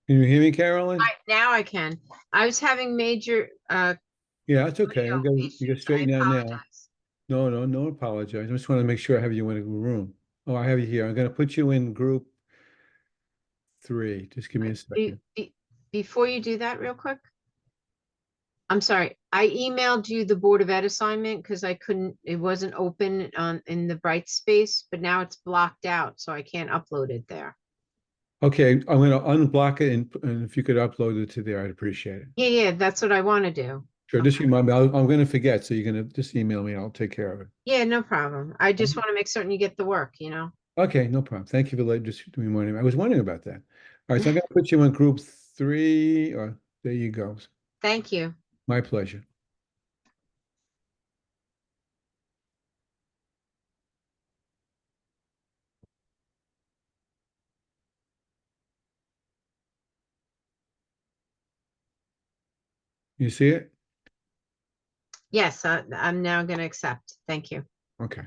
Can you hear me, Carolyn? Now I can. I was having major Yeah, that's okay. audio You get issues. I straightened out now. apologize. No, apologize. I just want to make sure I have you in a room. Oh, I have you here. I'm going to put you in group 3. Just give me a Be, second. be, before you do that real quick, I'm sorry. I emailed you the Board of Ed assignment because I couldn't, it wasn't open on in the bright space, but now it's blocked out, so I can't upload it there. Okay, I'm going to unblock it, and if you could upload it to there, I'd appreciate it. Yeah, that's what I want to do. Sure, Okay. just remind me. I'm going to forget, so you're going to just email me. I'll take care of it. Yeah, no problem. I just want to make certain you get the work. Okay, no problem. Thank you for just reminding me. I was wondering about that. All right, so I'm going to put you in group 3. There you go. Thank you. My pleasure. You see it? Yes, I'm now going to accept. Thank you. Okay.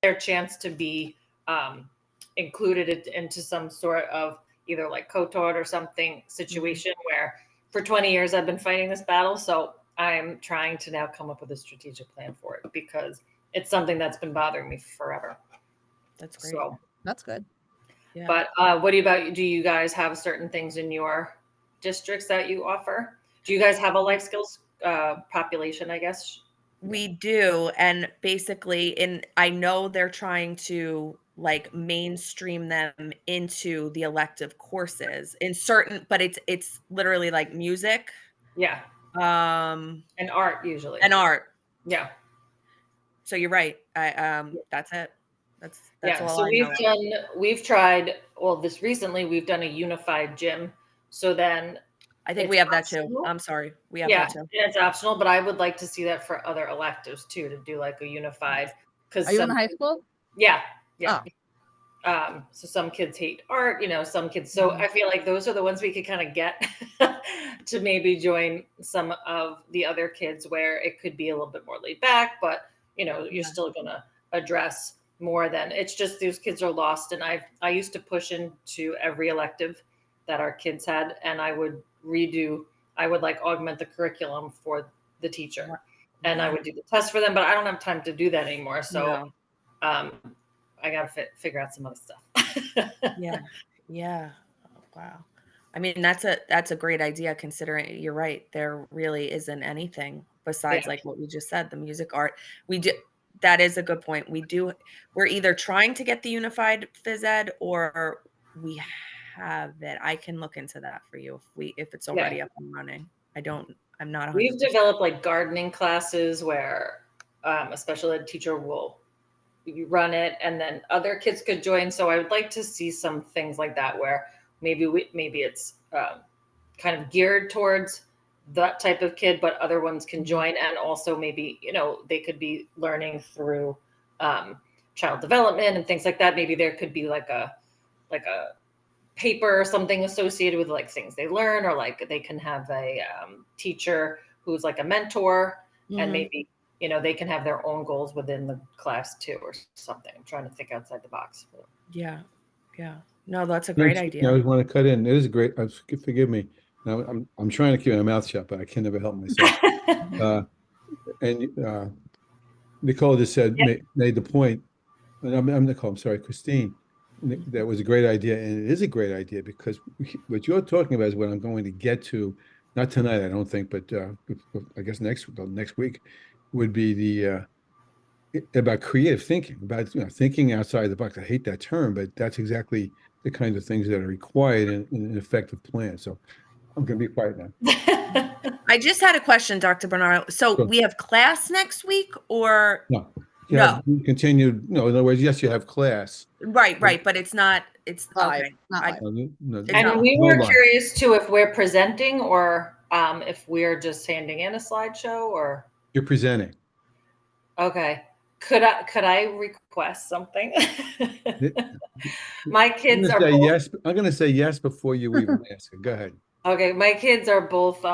Their chance to be included into some sort of either like co-taught or something situation where for 20 years I've been fighting this battle. So I'm trying to now come up with a strategic plan for it because it's something that's been bothering me forever. That's great. So, that's good. Yeah. But what about, do you guys have certain things in your districts that you offer? Do you guys have a life skills population, I guess? We do. And basically, I know they're trying to like mainstream them into the elective courses in certain, but it's literally like music, Yeah. and art usually. art. Yeah. So you're right. That's it. That's Yeah, all so I know. we've tried, well, this recently we've done a unified gym. So then I think it's we have that too. optional. I'm sorry. We have Yeah, that too. it's optional, but I would like to see that for other electives too, to do like a unified, because Are you in high school? yeah, yeah. Oh. So some kids hate art, some kids. So I feel like those are the ones we could kind of get to maybe join some of the other kids where it could be a little bit more laid back, but you're still gonna address more than it's just those kids are lost. And I used to push into every elective that our kids had, and I would like augment the curriculum for the teacher, and I would do the test for them, but I don't have time to do that anymore. So I got to figure out some other stuff. Yeah. Yeah. Oh, wow. I mean, that's a great idea considering you're right. There really isn't anything besides like what we just said, the music, art. We do. That is a good point. We're either trying to get the unified phys ed or we have it. I can look into that for you if it's already up and running. I'm not 100%. We've developed like gardening classes where a special ed teacher will run it and then other kids could join. So I would like to see some things like that where maybe it's kind of geared towards that type of kid, but other ones can join. And also maybe, they could be learning through child development and things like that. Maybe there could be like a paper or something associated with like things they learn, or like they can have a teacher who's like a mentor, and maybe they can have their own goals within the class too, or something. I'm trying to think outside the box. Yeah. No, that's a great idea. I always want to cut in. It is great. Forgive me. Now I'm trying to keep my mouth shut, but I can never help myself. And Nicole just made the point. And I'm Nicole. I'm sorry, Christine. That was a great idea, and it is a great idea because what you're talking about is what I'm going to get to, not tonight, I don't think, but I guess next week would be the about creative thinking, about thinking outside the box. I hate that term, but that's exactly the kinds of things that are required in an effective plan. So I'm going to be quiet now. I just had a question, Dr. Bernard. So Sure. we have class next week or? No, You No, have continued, in other words, yes, you have class. right, but it's not, it's, Live, okay. not live. No, It's not And we no were lie. curious too if we're presenting or if we're just handing in a slideshow or You're presenting. okay. Could I request something? My kids are both Yes. I'm going to say yes before you even ask. Go ahead. okay. My kids are both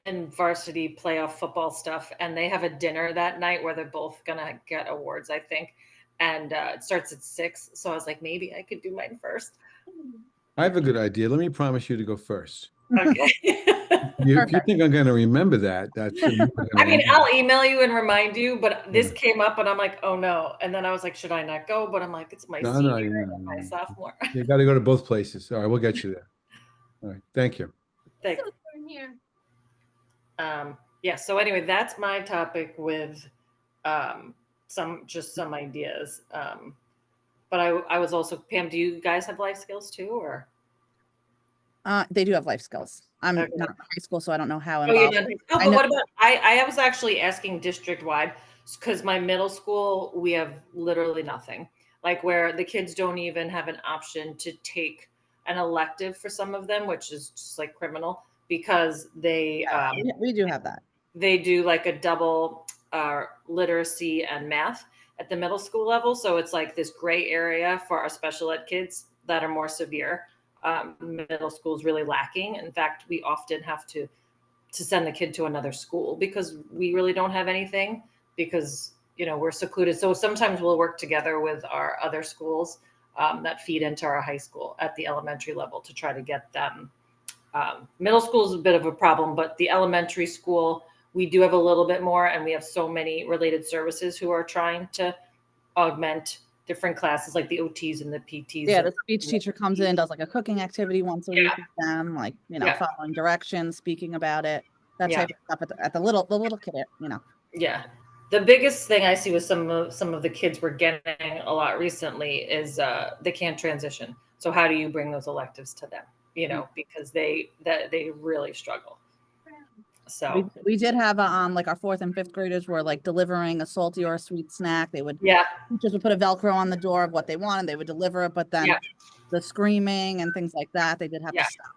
in varsity playoff football stuff, and they have a dinner that night where they're both gonna get awards, I think. And it starts at 6. So I was like, maybe I could do mine first. I have a good idea. Let me promise you to go first. Okay. If you think I'm going to remember that, that's you're not I gonna mean, remember. I'll email you and remind you, but this Yeah. came up and I'm like, oh no. And then I was like, should I not go? But I'm like, it's my No, senior and my no. sophomore. You got to go to both places. All right, we'll get you there. All right, thank you. Thanks. Here. Yeah, so anyway, that's my topic with some ideas. But I was also, Pam, do you guys have life skills too, or? They do have life skills. I'm Okay. not in high school, so I don't know how Oh, you're involved. not. Oh, I but know- what about, I was actually asking district wide because my middle school, we have literally nothing. Like where the kids don't even have an option to take an elective for some of them, which is just like criminal because we do have that. they do like a double literacy and math at the middle school level. So it's like this gray area for our special ed kids that are more severe. Middle school is really lacking. In fact, we often have to send the kid to another school because we really don't have anything because we're secluded. So sometimes we'll work together with our other schools that feed into our high school at the elementary level to try to get them. Middle school is a bit of a problem, but the elementary school, we do have a little bit more, and we have so many related services who are trying to augment different classes like the OTs and the PTs. Yeah, the speech teacher comes in, does like a cooking activity once a week with them, like, Yeah. following directions, speaking about it, that Yeah. type of stuff at the little kid, Yeah. The biggest thing I see with some of the kids we're getting a lot recently is they can't transition. So how do you bring those electives to them? Because they really struggle. So we did have like our 4th and 5th graders were like delivering a salty or a sweet snack. They would teachers would put a Velcro on the door of what they wanted, they would deliver it, but then the screaming and things like that, they did have to stop.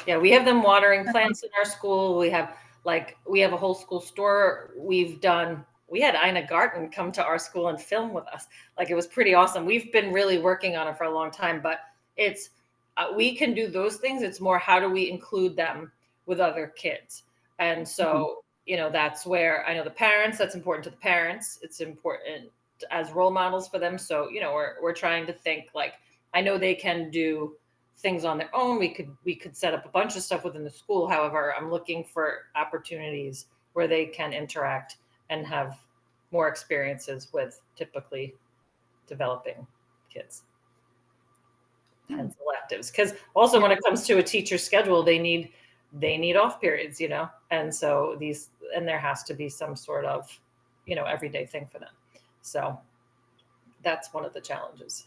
Yeah, we have them watering plants in our school. We have a whole school store. We had Ina Garten come to our school and film with us. Like it was pretty awesome. We've been really working on it for a long time, but it's we can do those things. It's more how do we include them with other kids. And so, that's where I know the parents, that's important to the parents. It's important as role models for them. So, we're trying to think like, I know they can do things on their own. We could set up a bunch of stuff within the school. However, I'm looking for opportunities where they can interact and have more experiences with typically developing kids. Hence electives. Because also when it comes to a teacher's schedule, they need off periods, and so there has to be some sort of, everyday thing for them. So that's one of the challenges.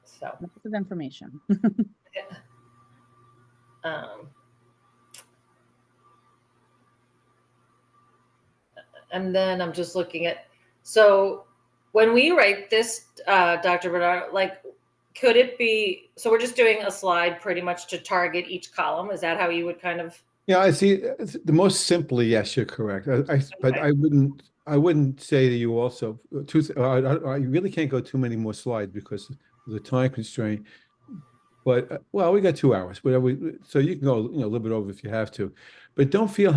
So Lots of information. And then I'm just looking at, so when we write this, Dr. Bernard, like, could it be, so we're just doing a slide pretty much to target each column. Is that how you would kind of? Yeah, I see. The most simply, yes, you're correct. But I wouldn't say that you also I really can't go too many more slides because of the time constraint. But well, we got 2 hours, whatever. So you can go, a little bit over if you have to, but don't feel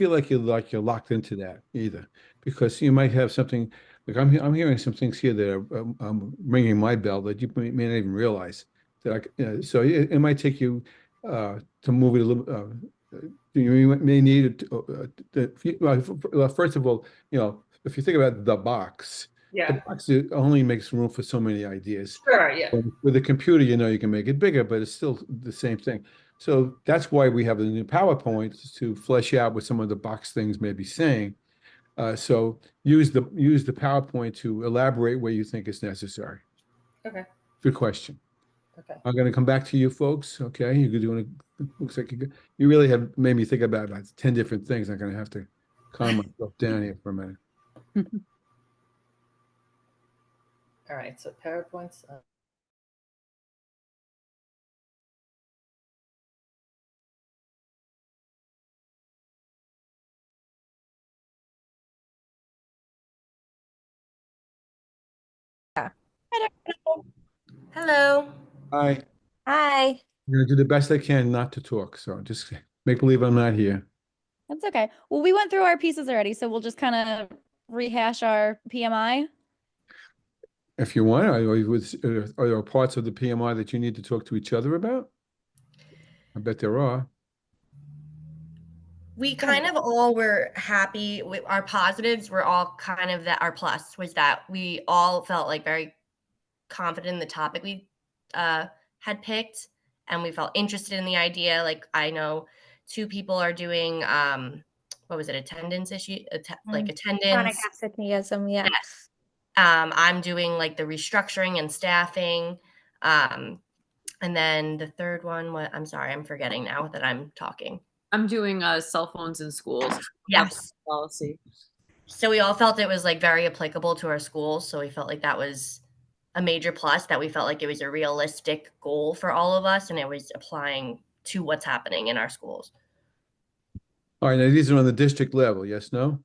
like you're locked into that either, because you might have something like I'm hearing some things here that are ringing my bell that you may not even realize that so it might take you to move it a little. You may need well, first of all, if you think about the box. The box only makes room for so many ideas. Sure, yeah. With a computer, you can make it bigger, but it's still the same thing. So that's why we have the new PowerPoint to flesh out what some of the box things may be saying. So use the PowerPoint to elaborate where you think it's necessary. Okay. Good question. Okay. I'm going to come back to you folks. Okay, you're doing. Looks like you really have made me think about like 10 different things. I'm going to have to calm myself down here for a minute. All right, so PowerPoints. Hello. Hi. Hi. I'm gonna do the best I can not to talk, so just make believe I'm not here. That's okay. Well, we went through our pieces already, so we'll just kind of rehash our PMI. If you want, are there parts of the PMI that you need to talk to each other about? I bet there are. We kind of all were happy with our positives were all kind of that our plus was that we all felt like very confident in the topic we had picked and we felt interested in the idea. Like I know 2 people are doing what was it, attendance issue, like Chronic attendance. absenteeism, yeah. Yes. I'm doing like the restructuring and staffing. And then the third one, what I'm sorry, I'm forgetting now that I'm talking. I'm doing cell phones in schools. Yes. Policy. So we all felt it was like very applicable to our schools. So we felt like that was a major plus, that we felt like it was a realistic goal for all of us and it was applying to what's happening in our schools. All right, now these are on the district level, yes, no?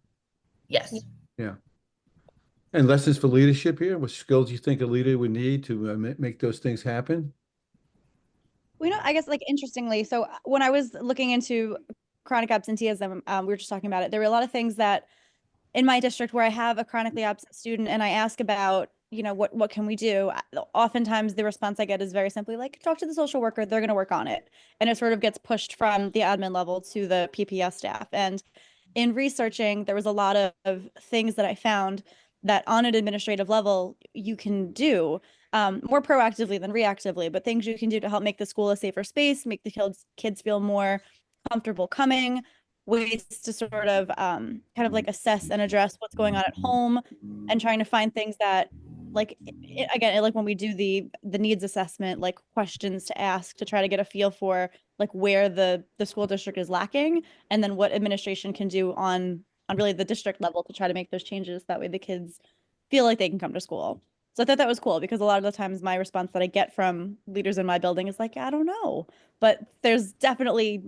Yes. Yeah. And lessons for leadership here, what skills do you think a leader would need to make those things happen? We know, I guess, like, interestingly, so when I was looking into chronic absenteeism, we were just talking about it. There were a lot of things that in my district where I have a chronically absent student and I ask about, what can we do? Oftentimes the response I get is very simply like, talk to the social worker, they're going to work on it. And it sort of gets pushed from the admin level to the PPS staff. And in researching, there was a lot of things that I found that on an administrative level you can do more proactively than reactively, but things you can do to help make the school a safer space, make the kids feel more comfortable coming, ways to sort of kind of like assess and address what's going on at home, and trying to find things that, like, again, like when we do the needs assessment, like questions to ask to try to get a feel for like where the school district is lacking, and then what administration can do on really the district level to try to make those changes. That way the kids feel like they can come to school. So I thought that was cool because a lot of the times my response that I get from leaders in my building is like, I don't know. But there's definitely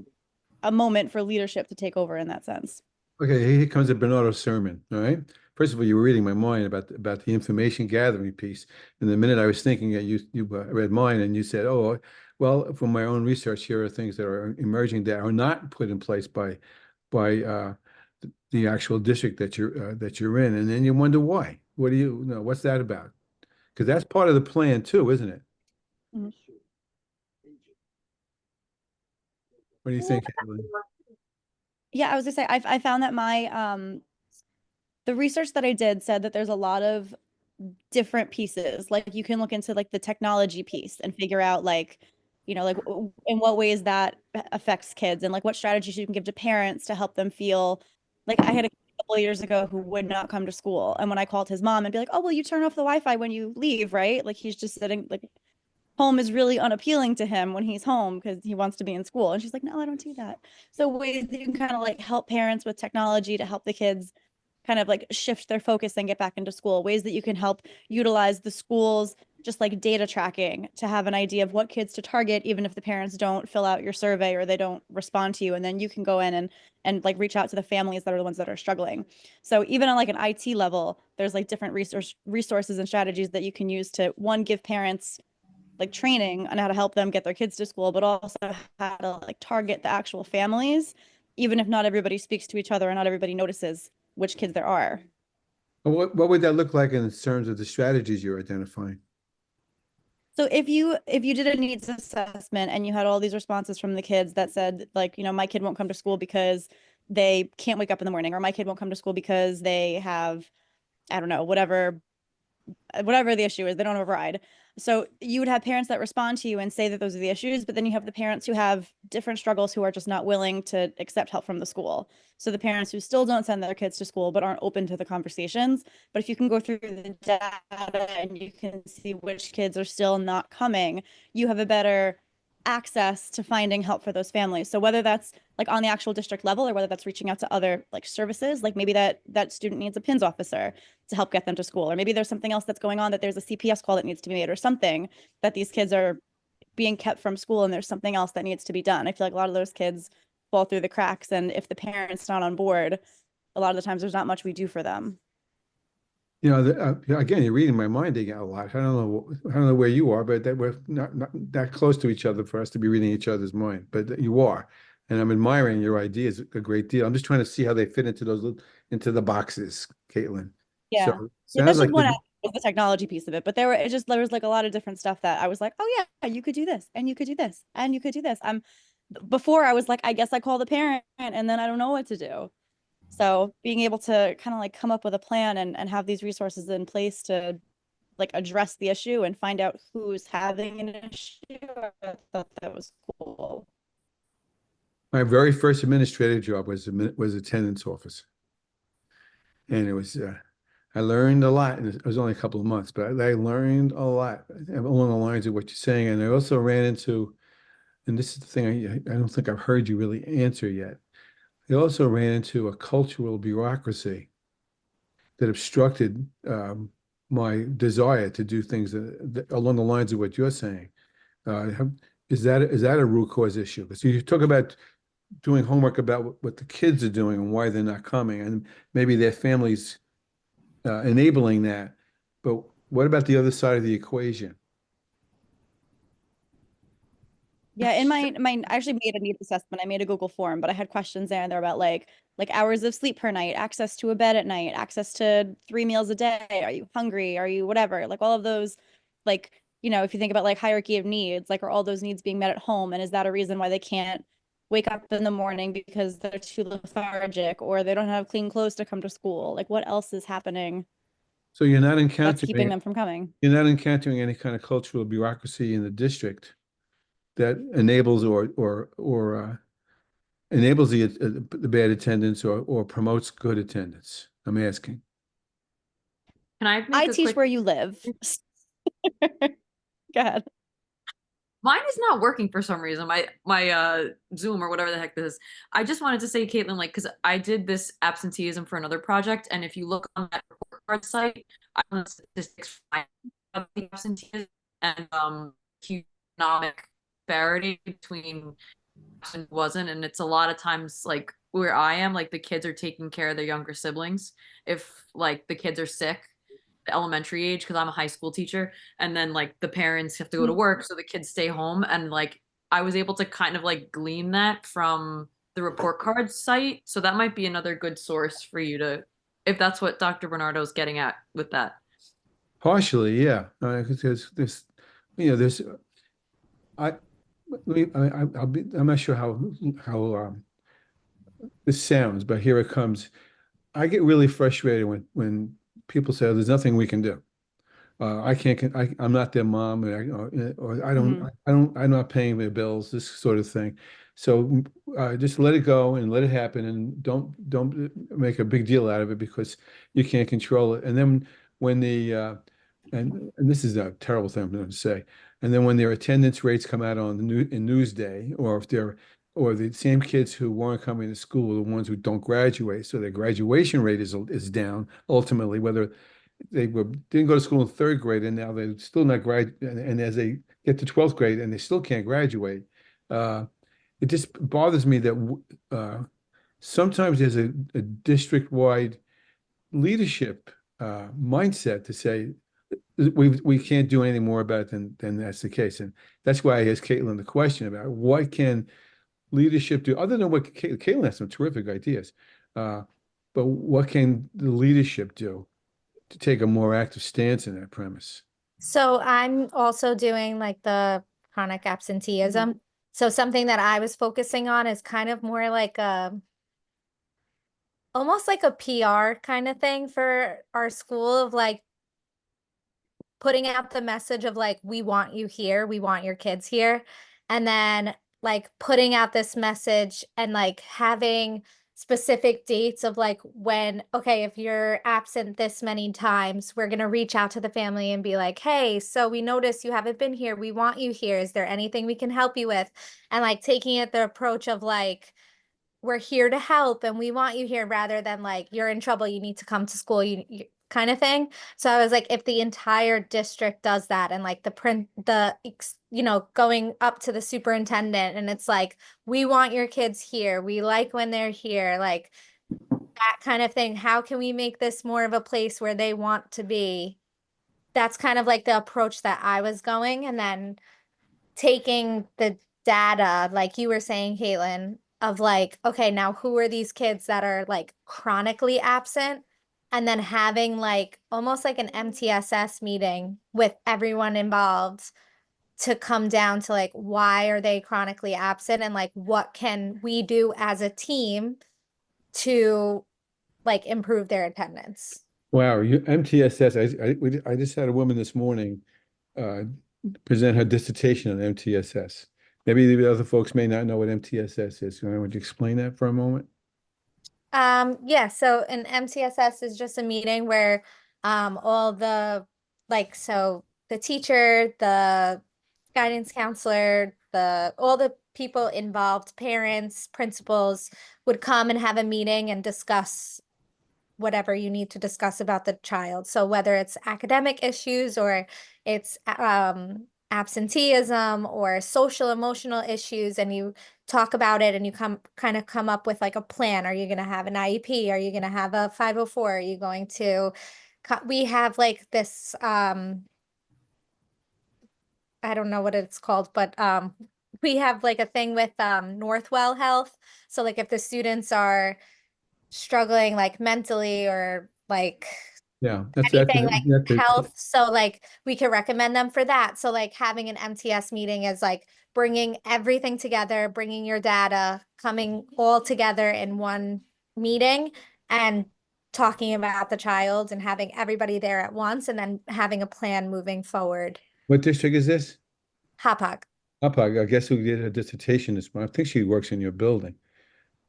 a moment for leadership to take over in that sense. Okay, here comes a Bernardo sermon. All right. First of all, you were reading my mind about the information gathering piece, and the minute I was thinking that you read mine, and you said, "Oh, well, from my own research, here are things that are emerging that are not put in place by the actual district that you're in," and then you wonder why. What do you know? What's that about? Because that's part of the plan too, isn't it? Mhm. What do you think, Evelyn? Yeah, I was gonna say I found that my the research that I did said that there's a lot of different pieces. Like you can look into like the technology piece and figure out like, like in what ways that affects kids and like what strategies you can give to parents to help them feel like I had a couple of years ago who would not come to school. And when I called his mom and be like, oh, well, you turn off the Wi-Fi when you leave, right? Like he's just sitting like home is really unappealing to him when he's home because he wants to be in school. And she's like, no, I don't do that. So ways that you can kind of like help parents with technology to help the kids kind of like shift their focus and get back into school, ways that you can help utilize the schools, just like data tracking to have an idea of what kids to target, even if the parents don't fill out your survey or they don't respond to you. And then you can go in and like reach out to the families that are the ones that are struggling. So even on like an IT level, there's like different resources and strategies that you can use to, one, give parents like training on how to help them get their kids to school, but also how to like target the actual families, even if not everybody speaks to each other and not everybody notices which kids there are. What would that look like in terms of the strategies you're identifying? So if you did a needs assessment and you had all these responses from the kids that said like, my kid won't come to school because they can't wake up in the morning, or my kid won't come to school because they have, I don't know, whatever the issue is, they don't have a ride. So you would have parents that respond to you and say that those are the issues, but then you have the parents who have different struggles who are just not willing to accept help from the school. So the parents who still don't send their kids to school but aren't open to the conversations. But if you can go through the data and you can see which kids are still not coming, you have a better access to finding help for those families. So whether that's like on the actual district level or whether that's reaching out to other like services, like maybe that student needs a PINS officer to help get them to school, or maybe there's something else that's going on, that there's a CPS call that needs to be made or something, that these kids are being kept from school and there's something else that needs to be done. I feel like a lot of those kids fall through the cracks, and if the parent's not on board, a lot of the times there's not much we do for them. You know, again, you're reading my mind again a lot. I don't know where you are, but that we're not that close to each other for us to be reading each other's mind. But you are, and I'm admiring your ideas a great deal. I'm just trying to see how they fit into into the boxes, Caitlin. Yeah. So Yeah, sounds that's like just one aspect of the technology piece of it. But there was like a lot of different stuff that I was like, oh yeah, you could do this, and you could do this, and you could do this. Before I was like, I guess I call the parent, and then I don't know what to do. So being able to kind of like come up with a plan and have these resources in place to like address the issue and find out who's having an issue, I thought that was cool. my very first administrative job was attendance office, and it was I learned a lot, and it was only a couple of months, but I learned a lot along the lines of what you're saying. And I also ran into, and this is the thing I don't think I've heard you really answer yet. I also ran into a cultural bureaucracy that obstructed my desire to do things along the lines of what you're saying. Is that a root cause issue? Because you talk about doing homework about what the kids are doing and why they're not coming, and maybe their families enabling that. But what about the other side of the equation? Yeah, in my I actually made a needs assessment. I made a Google form, but I had questions there, and they're about like hours of sleep per night, access to a bed at night, access to 3 meals a day. Are you hungry? Are you whatever? Like all of those, like, if you think about like hierarchy of needs, like are all those needs being met at home? And is that a reason why they can't wake up in the morning because they're too lethargic or they don't have clean clothes to come to school? Like what else is happening So you're not that's keeping encountering them from coming? you're not encountering any kind of cultural bureaucracy in the district that enables or enables the bad attendance or promotes good attendance. I'm asking. Can I make I a teach quick? where you live. Go ahead. Mine is not working for some reason. My Zoom or whatever the heck this is. I just wanted to say, Caitlin, like, because I did this absenteeism for another project, and if you look on that report card site, I found the statistics of the absenteeism and economic disparity between and wasn't, and it's a lot of times like where I am, like the kids are taking care of their younger siblings if like the kids are sick, the elementary age, because I'm a high school teacher, and then like the parents have to go to work, so the kids stay home, and like I was able to kind of like glean that from the report card site, so that might be another good source for you to, if that's what Dr. Bernardo's getting at with that. Partially, yeah. Because there's I, I'm not sure how this sounds, but here it comes. I get really frustrated when people say, "Oh, there's nothing we can do. I can't. I'm not their mom, or I don't. Mhm. I don't. I'm not paying their bills. This sort of thing. So just let it go and let it happen, and don't make a big deal out of it because you can't control it. And then when and this is a terrible thing I'm going to say. And then when their attendance rates come out on the Newsday, or if they're or the same kids who weren't coming to school are the ones who don't graduate, so their graduation rate is down ultimately, whether didn't go to school in third grade and now they're still not and as they get to 12th grade and they still can't graduate. It just bothers me that sometimes there's a district-wide leadership mindset to say we can't do anything more about it than that's the case. And that's why I asked Caitlin the question about what can leadership do other than what Caitlin has some terrific ideas. But what can the leadership do to take a more active stance in that premise? So I'm also doing like the chronic absenteeism. So something that I was focusing on is kind of more like almost like a PR kind of thing for our school, of like putting out the message of like, we want you here, we want your kids here. And then like putting out this message and like having specific dates of like when, okay, if you're absent this many times, we're going to reach out to the family and be like, hey, so we noticed you haven't been here. We want you here. Is there anything we can help you with? And like taking it the approach of like, we're here to help and we want you here rather than like, you're in trouble. You need to come to school. You kind of thing. So I was like, if the entire district does that and like going up to the superintendent and it's like, we want your kids here. We like when they're here, like that kind of thing. How can we make this more of a place where they want to be? That's kind of like the approach that I was going. And then taking the data, like you were saying, Caitlin, of like, okay, now who are these kids that are like chronically absent? And then having like almost like an MTSS meeting with everyone involved to come down to like, why are they chronically absent? And like, what can we do as a team to like improve their attendance? Wow, you MTSS. I just had a woman this morning uh, present her dissertation on MTSS. Maybe the other folks may not know what MTSS is. Would you explain that for a moment? Yeah, so an MTSS is just a meeting where all the so the teacher, the guidance counselor, all the people involved, parents, principals would come and have a meeting and discuss whatever you need to discuss about the child. So whether it's academic issues or it's absenteeism or social emotional issues, and you talk about it and you come up with like a plan. Are you going to have an IEP? Are you going to have a 504? Are you going to we have like this I don't know what it's called, but we have like a thing with Northwell Health. So like if the students are struggling like mentally or like Yeah, anything like that's it. health, so like we could recommend them for that. So like having an MTS meeting is like bringing everything together, bringing your data, coming all together in one meeting and talking about the child and having everybody there at once and then having a plan moving forward. What district is this? Hapag. Upper, I guess who did a dissertation this morning. I think she works in your building.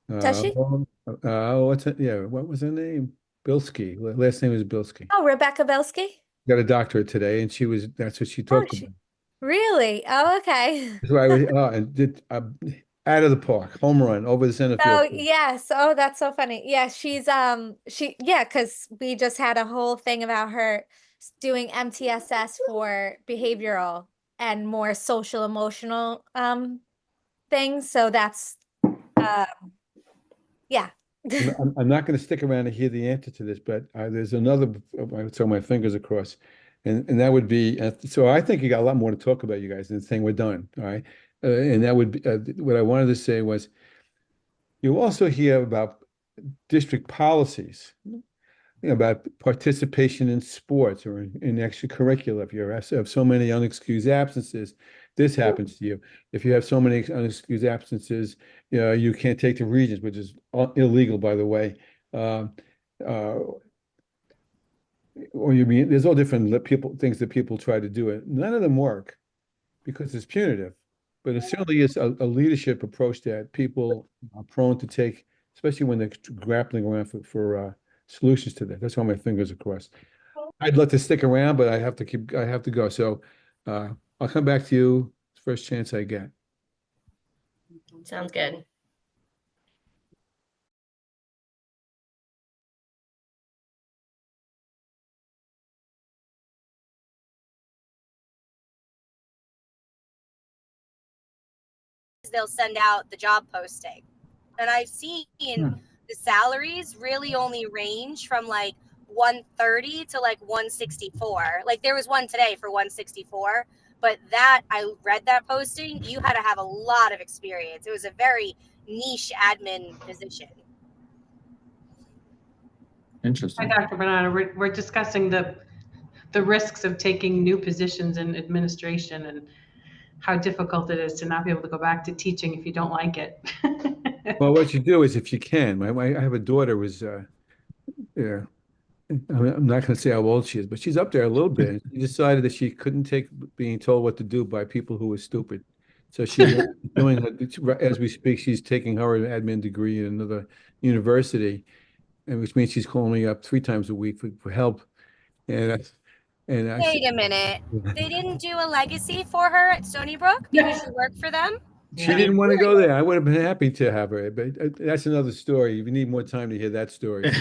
Does she? What's it? Yeah, what was her name? Bilski. Last name was Bilski. Oh, Rebecca Belsky? Got a doctorate today, and that's what she Oh, talked about. really? Oh, okay. That's why and did out of the park, home run over the center Oh, field. yes. Oh, that's so funny. Yeah, because we just had a whole thing about her doing MTSS for behavioral and more social emotional things. So that's yeah. I'm not going to stick around to hear the answer to this, but there's another. I would throw my fingers across, and that would be. So I think you got a lot more to talk about, you guys. And the thing we're done, all right. And that would be what I wanted to say was you also hear about district policies, about participation in sports or in extracurricular. If you have so many unexcused absences, this happens to you. If you have so many unexcused absences, you can't take the Regents, which is illegal, by the way. Uh, or you mean there's all different things that people try to do it. None of them work because it's punitive, but it certainly is a leadership approach that people are prone to take, especially when they're grappling around for solutions to that. That's why my fingers are crossed. I'd love to stick around, but I have to go. So I'll come back to you first chance I get. Sounds good. They'll send out the job posting. And I've seen the salaries really only range from like 130 to like 164. Like there was one today for 164, but that I read that posting, you had to have a lot of experience. It was a very niche admin position. Interesting. Hi, Dr. Bernardo. We're discussing the risks of taking new positions in administration and how difficult it is to not be able to go back to teaching if you don't like it. Well, what you do is, if you can, I have a daughter who's, yeah, I'm not going to say how old she is, but she's up there a little bit. She decided that she couldn't take being told what to do by people who were stupid. So she's doing, as we speak, she's taking her admin degree in another university, and which means she's calling me up 3 times a week for help. And I, and I Wait a minute. They didn't do a legacy for her at Stony Brook because she worked for them? She didn't want to go there. I would have been happy to have her, but that's another story. You need more time to hear that story.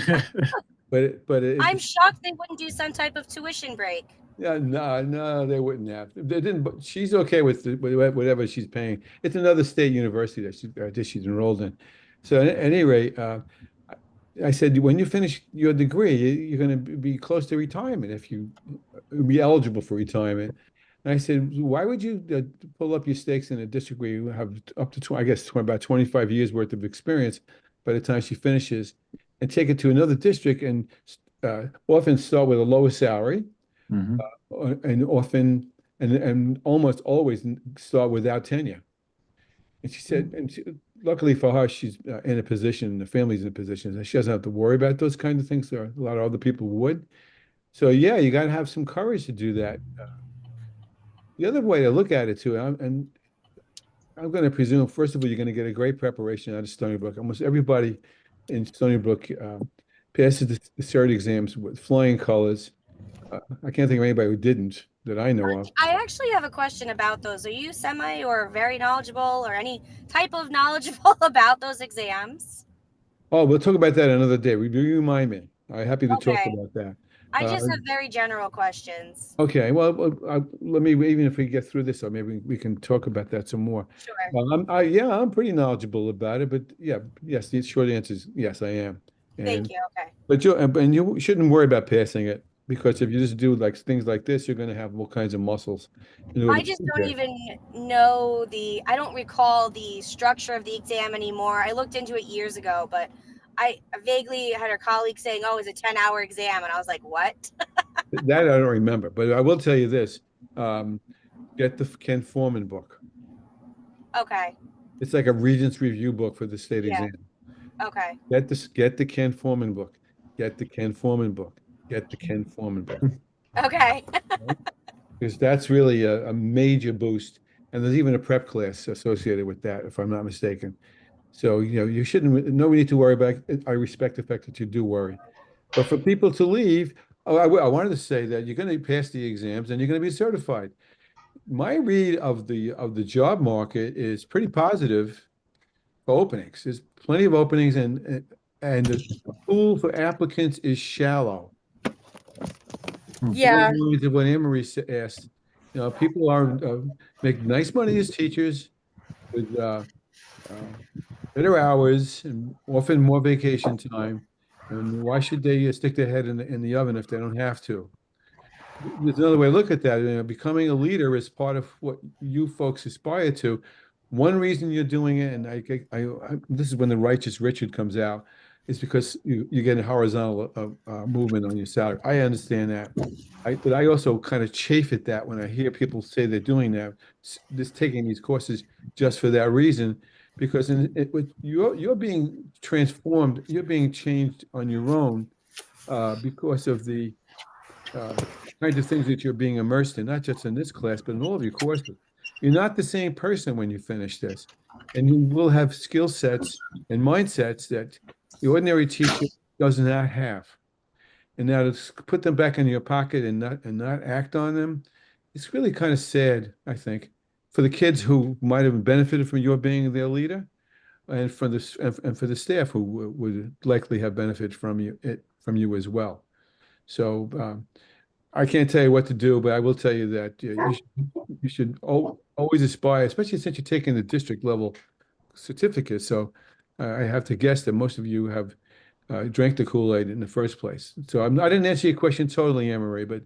I'm shocked they wouldn't do some type of tuition break. Yeah, no, they wouldn't have. They didn't. But she's okay with whatever she's paying. It's another state university that she's enrolled in. So at any rate, I said, when you finish your degree, you're going to be close to retirement if you be eligible for retirement. And I said, why would you pull up your stakes in a district where you have up to, I guess, about 25 years worth of experience by the time she finishes, and take it to another district and often start with a lower salary, and often and almost always start without tenure. And she said, luckily for her, she's in a position, the family's in a position that she doesn't have to worry about those kinds of things. So a lot of other people would. So yeah, you got to have some courage to do that. The other way to look at it too, and I'm going to presume, first of all, you're going to get a great preparation out of Stony Brook. Almost everybody in Stony Brook passes the CERT exams with flying colors. I can't think of anybody who didn't that I know of. I actually have a question about those. Are you semi or very knowledgeable or any type of knowledgeable about those exams? Oh, we'll talk about that another day. You remind me. I'm happy to talk about that. I just have very general questions. Okay, well, let me, even if we get through this, or maybe we can talk about that some more. Sure. Yeah, I'm pretty knowledgeable about it, but yes, the short answer is yes, I am. Thank you. Okay. But you shouldn't worry about passing it, because if you just do like things like this, you're going to have all kinds of muscles. I just don't even know I don't recall the structure of the exam anymore. I looked into it years ago, but I vaguely had a colleague saying, oh, it's a 10-hour exam. And I was like, what? That I don't remember, but I will tell you this. Get the Ken Foreman book. Okay. It's like a Regents Review book for the state exam. Okay. Get the Ken Foreman book. Get the Ken Foreman book. Get the Ken Foreman book. Okay. Because that's really a major boost. And there's even a prep class associated with that, if I'm not mistaken. So, you shouldn't, no need to worry about it. I respect the fact that you do worry. But for people to leave, I wanted to say that you're going to pass the exams and you're going to be certified. My read of the job market is pretty positive for openings. There's plenty of openings, and the pool for applicants is shallow. Yeah. What Anne Marie asked, people are make nice money as teachers with better hours and often more vacation time. And why should they stick their head in the oven if they don't have to? There's another way to look at that. Becoming a leader is part of what you folks aspire to. One reason you're doing it, and this is when the righteous Richard comes out, is because you get a horizontal movement on your salary. I understand that. But I also kind of chafe at that when I hear people say they're doing that, just taking these courses just for that reason, because you're being transformed, you're being changed on your own because of the kinds of things that you're being immersed in, not just in this class, but in all of your courses. You're not the same person when you finish this, and you will have skill sets and mindsets that the ordinary teacher does not have. And now to put them back in your pocket and not act on them, it's really kind of sad, I think, for the kids who might have benefited from your being their leader, and for the staff who would likely have benefited from you as well. So I can't tell you what to do, but I will tell you that you should always aspire, especially since you're taking the district level certificate. So I have to guess that most of you have drank the Kool-Aid in the first place. So I didn't answer your question totally, Anne Marie, but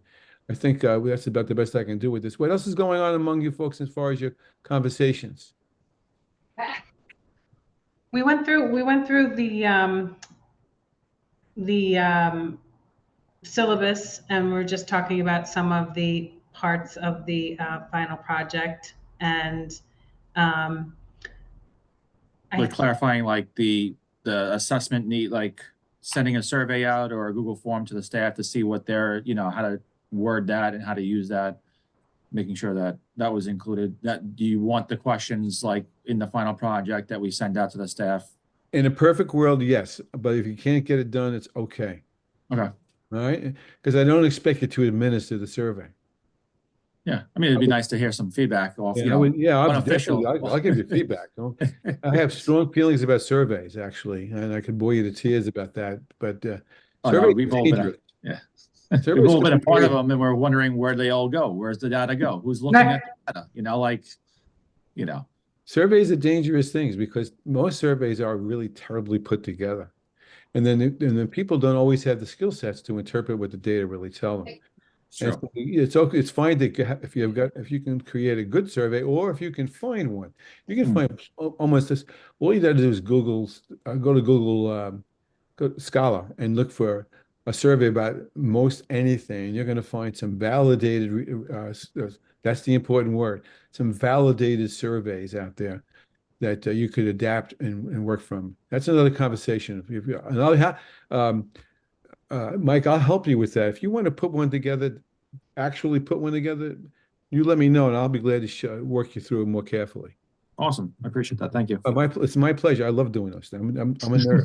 I think that's about the best I can do with this. What else is going on among you folks as far as your conversations? We went through the syllabus, and we're just talking about some of the parts of the final project, and like clarifying, like the assessment need, like sending a survey out or a Google form to the staff to see what they're, how to word that and how to use that, making sure that that was included. That, do you want the questions like in the final project that we send out to the staff In a perfect world, yes, but if you can't get it done, it's okay. Okay. All right? Because I don't expect you to administer the survey. Yeah. I mean, it'd be nice to hear some feedback off, Yeah, you know, I'll unofficial. definitely, I'll give you feedback. I have strong feelings about surveys, actually, and I could bore you to tears about that. But Oh no, surveys we've are all been dangerous. we've Surveys all can been a be part of very, them, and we're wondering where they all go. Where's the data go? Who's looking at the data? You know, like, you know. surveys are dangerous things because most surveys are really terribly put together, and then people don't always have the skill sets to interpret what the data really tell them. And Sure. it's okay. It's fine to if you can create a good survey, or if you can find one, you can find almost this. All you got to do is go to Google Scholar and look for a survey about most anything. You're going to find some validated. That's the important word. Some validated surveys out there that you could adapt and work from. That's another conversation. Mike, I'll help you with that. If you want to put one together, actually put one together, you let me know, and I'll be glad to work you through it more carefully. Awesome. I appreciate that. Thank you. It's my pleasure. I love doing this. I'm a nerd.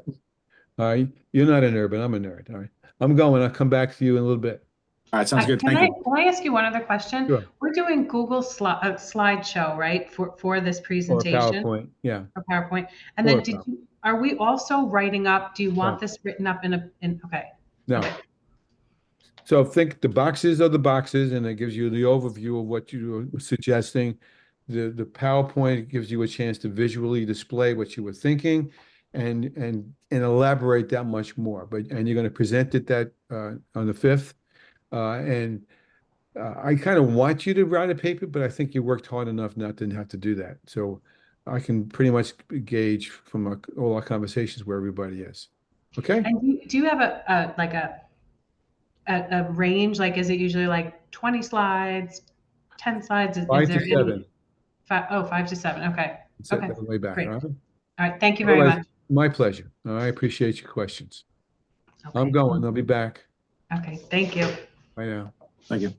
All right. You're not a nerd, but I'm a nerd. All right. I'm going. I'll come back to you in a little bit. All right. Sounds good. Can Thank you. I ask you one other question? Sure. We're doing Google slideshow, right, for this Or presentation? PowerPoint. Yeah. Or PowerPoint. And Or then are we also writing up, do you want No. this written up okay. No. Okay. So think the boxes are the boxes, and it gives you the overview of what you were suggesting. The PowerPoint gives you a chance to visually display what you were thinking and elaborate that much more. And you're going to present it on the 5th. And I kind of want you to write a paper, but I think you worked hard enough not to have to do that. So I can pretty much gauge from all our conversations where everybody is. Okay? And do you have a range? Like, is it usually like 20 slides, 10 slides? Is 5 there to 7. any? 5 to 7. Okay. Set Okay. that way back. Great. All right? All right. Thank you very Otherwise, much. my pleasure. I appreciate your questions. Okay. I'm going. I'll be back. Okay. Thank you. Bye now. Thank you.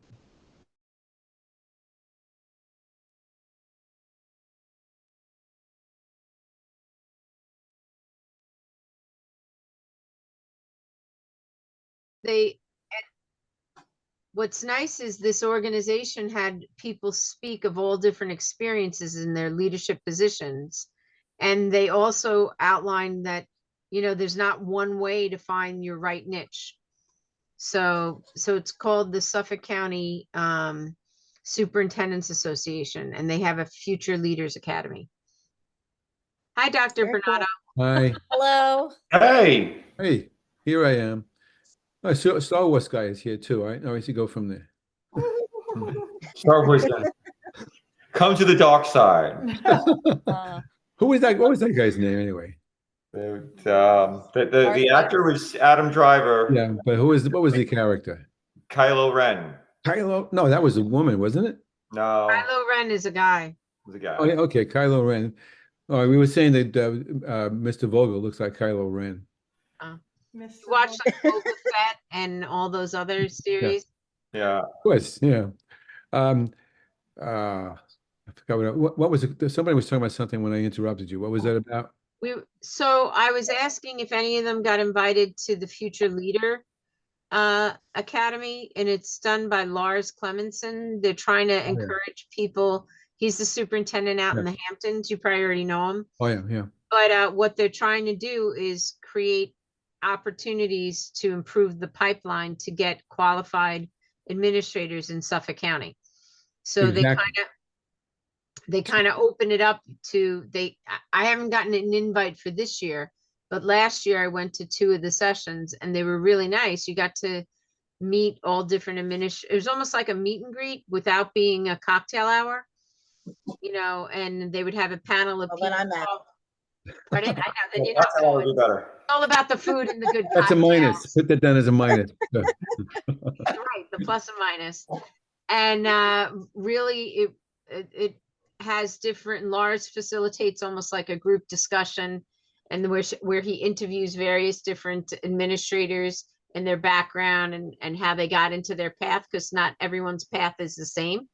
What's nice is this organization had people speak of all different experiences in their leadership positions. And they also outlined that, there's not one way to find your right niche. So it's called the Suffolk County Superintendents Association, and they have a Future Leaders Academy. Hi, Dr. Bernardo. Hi. Hello. Hey. Hey, here I am. Star Wars guy is here too, right? All right, so go from there. Star Wars guy. Come to the dark side. Who was that? What was that guy's name anyway? The actor was Adam Driver. Yeah, but what was the character? Kylo Ren. Kylo? No, that was a woman, wasn't it? No. Kylo Ren is a guy. The guy. Oh, yeah, okay, Kylo Ren. All right, we were saying that Mr. Vogel looks like Kylo Ren. You watched like Boba Fett and all those other series. Yeah. Of course, yeah. I forgot what was it? Somebody was talking about something when I interrupted you. What was that about? So I was asking if any of them got invited to the Future Leader Academy, and it's done by Lars Clemenson. They're trying to encourage people. He's the superintendent out in the Hamptons. You probably already know him. Oh yeah, yeah. But what they're trying to do is create opportunities to improve the pipeline to get qualified administrators in Suffolk County. So they kind of open it up to I haven't gotten an invite for this year, but last year I went to 2 of the sessions and they were really nice. You got to meet all different administrators. It was almost like a meet and greet without being a cocktail hour, and they would have a panel of people. I'm at. Pardon? I know that you're not going. It's all about the food and the good That's cocktails. a minus. Put that down as a minus. Right, the plus and minus. And really it has different, Lars facilitates almost like a group discussion, and where he interviews various different administrators and their background and how they got into their path, because not everyone's path is the same.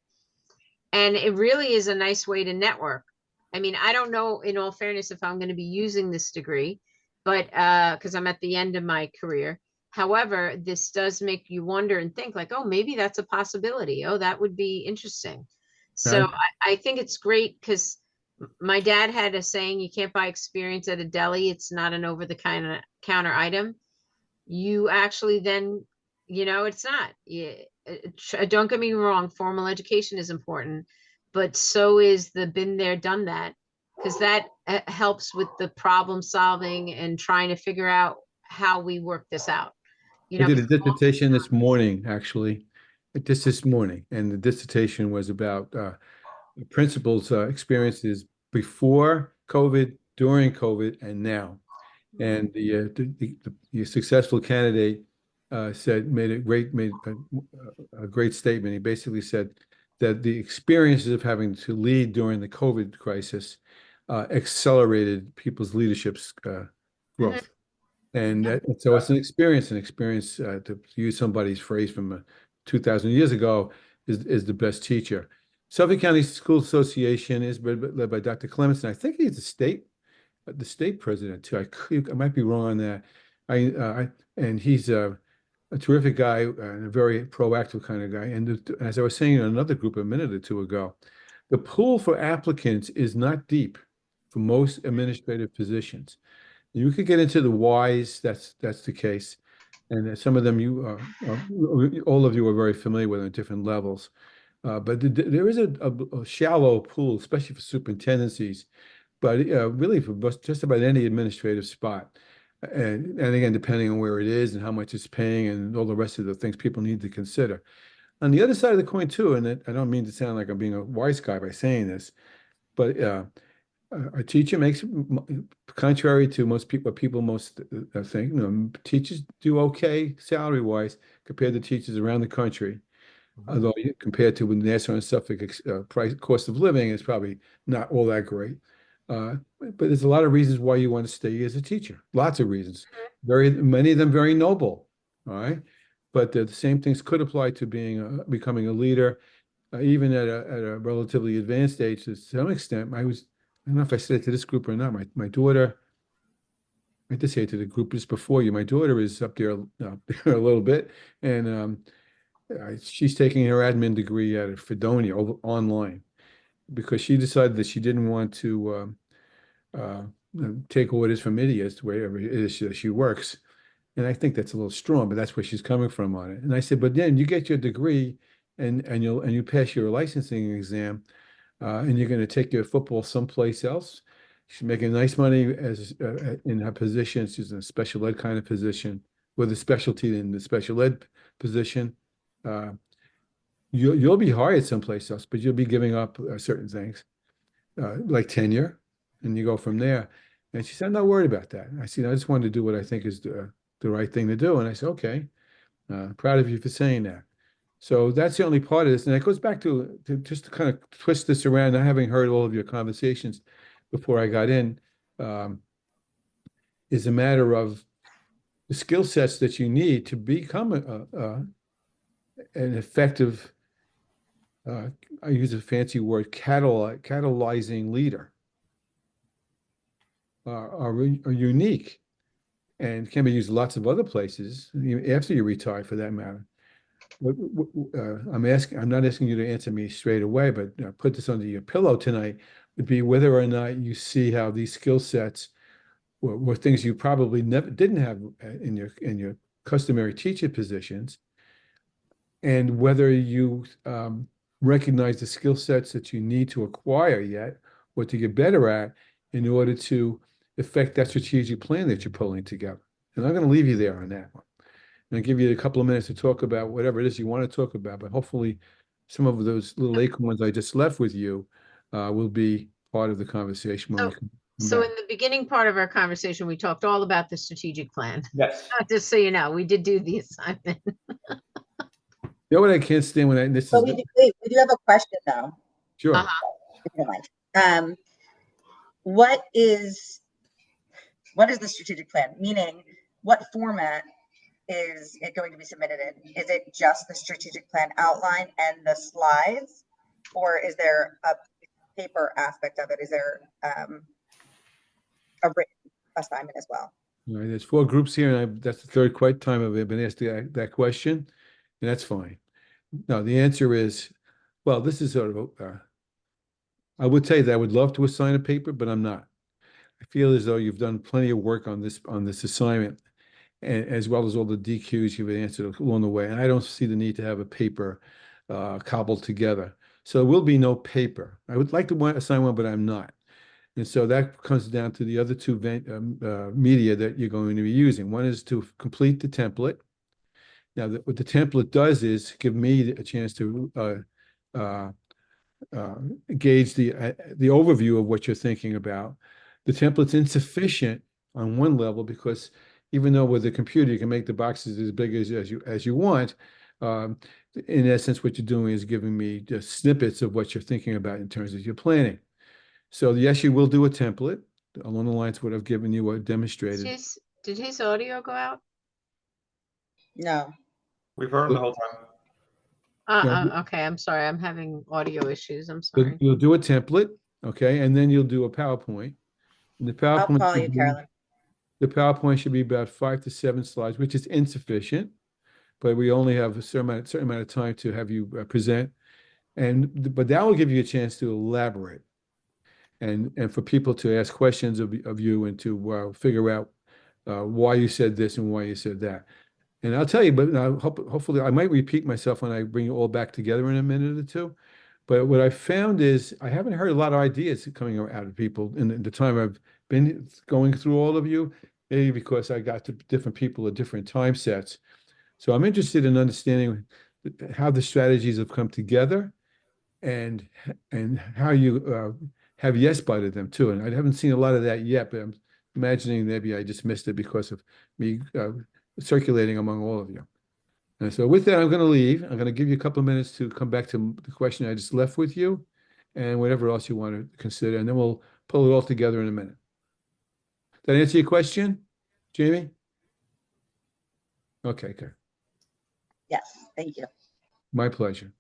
And it really is a nice way to network. I mean, I don't know, in all fairness, if I'm going to be using this degree, but because I'm at the end of my career. However, this does make you wonder and think like, oh, maybe that's a possibility. Oh, that would be interesting. So Okay. I think it's great because my dad had a saying, you can't buy experience at a deli. It's not an over the counter item. You actually then, it's not. Don't get me wrong, formal education is important, but so is the been there, done that, because that helps with the problem solving and trying to figure out how we work this out. I did a 'Cause dissertation this morning, actually, this morning, and the dissertation was about the principal's experiences before COVID, during COVID, and now. And the successful candidate made a great statement. He basically said that the experiences of having to lead during the COVID crisis accelerated people's leadership's growth. And so it's an experience, to use somebody's phrase from 2,000 years ago, is the best teacher. Suffolk County School Association is led by Dr. Clements, and I think he's the state president too. I might be wrong on that. And he's a terrific guy and a very proactive kind of guy. And as I was saying in another group a minute or two ago, the pool for applicants is not deep for most administrative positions. You could get into the whys, that's the case. And some of them all of you are very familiar with on different levels. But there is a shallow pool, especially for superintendencies, but really for just about any administrative spot. And again, depending on where it is and how much it's paying and all the rest of the things people need to consider. On the other side of the coin too, and I don't mean to sound like I'm being a wise guy by saying this, but a teacher makes, contrary to most people, what people most think, teachers do okay salary-wise compared to teachers around the country. Although compared to Nassau and Suffolk, cost of living is probably not all that great. But there's a lot of reasons why you want to stay as a teacher. Lots of reasons. Many of them very noble. All right. But the same things could apply to becoming a leader, even at a relatively advanced age to some extent. I don't know if I said it to this group or not. My daughter, I did say it to the group just before you. My daughter is up there a little bit, and she's taking her admin degree at Fredonia online because she decided that she didn't want to take orders from idiots wherever it is she works. And I think that's a little strong, but that's where she's coming from on it. And I said, but then you get your degree and you pass your licensing exam, and you're going to take your football someplace else. She's making nice money as in her position. She's in a special ed kind of position with a specialty in the special ed position. You'll be hired someplace else, but you'll be giving up certain things, like tenure, and you go from there. And she said, I'm not worried about that. I said, I just wanted to do what I think is the right thing to do. And I said, okay, proud of you for saying that. So that's the only part of this. And it goes back to just to kind of twist this around, not having heard all of your conversations before I got in, is a matter of the skill sets that you need to become an effective, I use a fancy word, catalyzing leader, are unique and can be used lots of other places, even after you retire for that matter. I'm not asking you to answer me straight away, but put this under your pillow tonight, would be whether or not you see how these skill sets were things you probably never didn't have in your customary teacher positions, and whether you recognize the skill sets that you need to acquire yet or to get better at in order to affect that strategic plan that you're pulling together. And I'm going to leave you there on that one. And I'll give you a couple of minutes to talk about whatever it is you want to talk about, but hopefully some of those little acorns I just left with you will be part of the conversation when we come So back. in the beginning part of our conversation, we talked all about the strategic plan. Yes. Just so you know, we did do the assignment. You know what I can't stand when this But is we do have a question though, sure. if you don't mind. What is the strategic plan? Meaning, what format is it going to be submitted in? Is it just the strategic plan outline and the slides, or is there paper aspect of it? Is there a written assignment as well? All right, there's 4 groups here, and that's the third quite time I've been asked that question, and that's fine. No, the answer is, well, this is sort of, I would say that I would love to assign a paper, but I'm not. I feel as though you've done plenty of work on this assignment, and as well as all the DQs you've answered along the way. And I don't see the need to have a paper cobbled together. So there will be no paper. I would like to assign one, but I'm not. And so that comes down to the other 2 media that you're going to be using. One is to complete the template. Now, what the template does is give me a chance to gauge the overview of what you're thinking about. The template's insufficient on one level because even though with a computer you can make the boxes as big as you want, in essence, what you're doing is giving me just snippets of what you're thinking about in terms of your planning. So yes, you will do a template along the lines of what I've given you or demonstrated. Did his audio go out? No. We've heard him the whole time. Okay, I'm sorry. I'm having audio issues. I'm sorry. You'll do a template, okay, and then you'll do a PowerPoint. And the I'll PowerPoint call you, Carolyn. The PowerPoint should be about 5 to 7 slides, which is insufficient, but we only have a certain amount of time to have you present. But that will give you a chance to elaborate and for people to ask questions of you and to figure out why you said this and why you said that. And I'll tell you, but hopefully I might repeat myself when I bring it all back together in a minute or two. But what I found is I haven't heard a lot of ideas coming out of people in the time I've been going through all of you, maybe because I got to different people at different time sets. So I'm interested in understanding how the strategies have come together and how you have yes butted them too. And I haven't seen a lot of that yet, but I'm imagining maybe I just missed it because of me circulating among all of you. And so with that, I'm going to leave. I'm going to give you a couple of minutes to come back to the question I just left with you and whatever else you want to consider. And then we'll pull it all together in a minute. Did that answer your question, Jamie? Okay, good. Yes, thank you. My pleasure.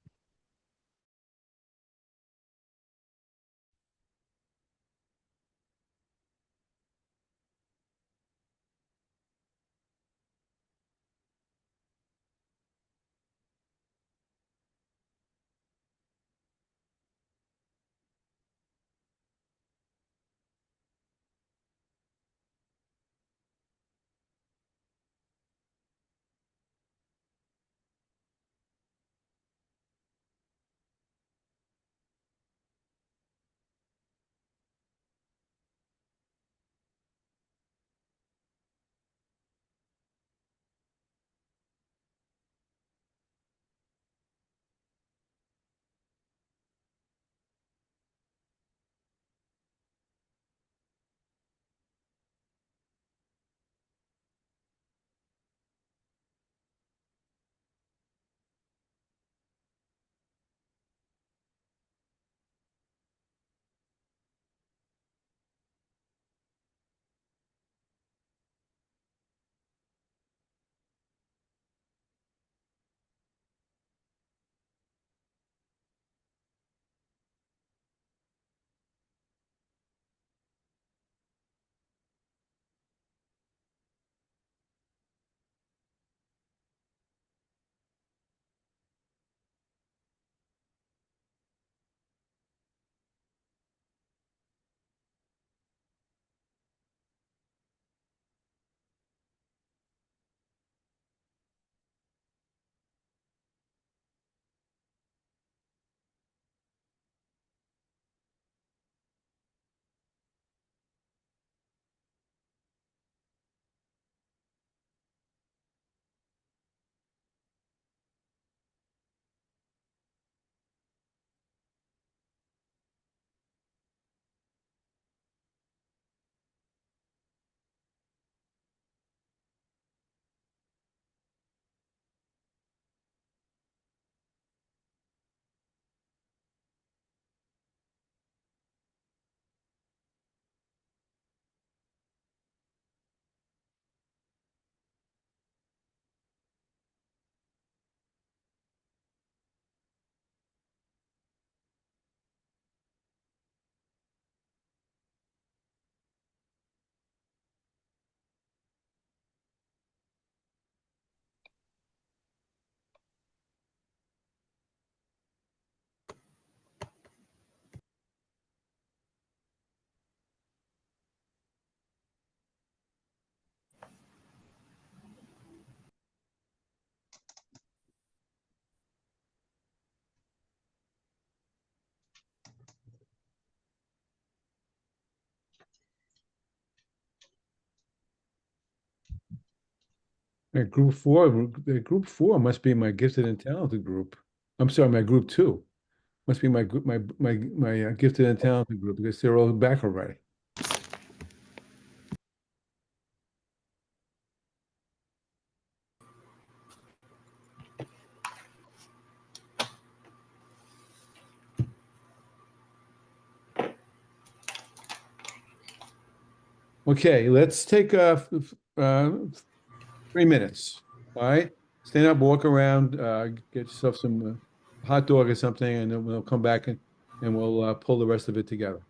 Group four must be my gifted and talented group. I'm sorry, my group two must be my group, my gifted and talented group because they're all back already. Okay, let's take 3 minutes. All right, stand up, walk around, get yourself some hot dog or something, and then we'll come back and we'll pull the rest of it together.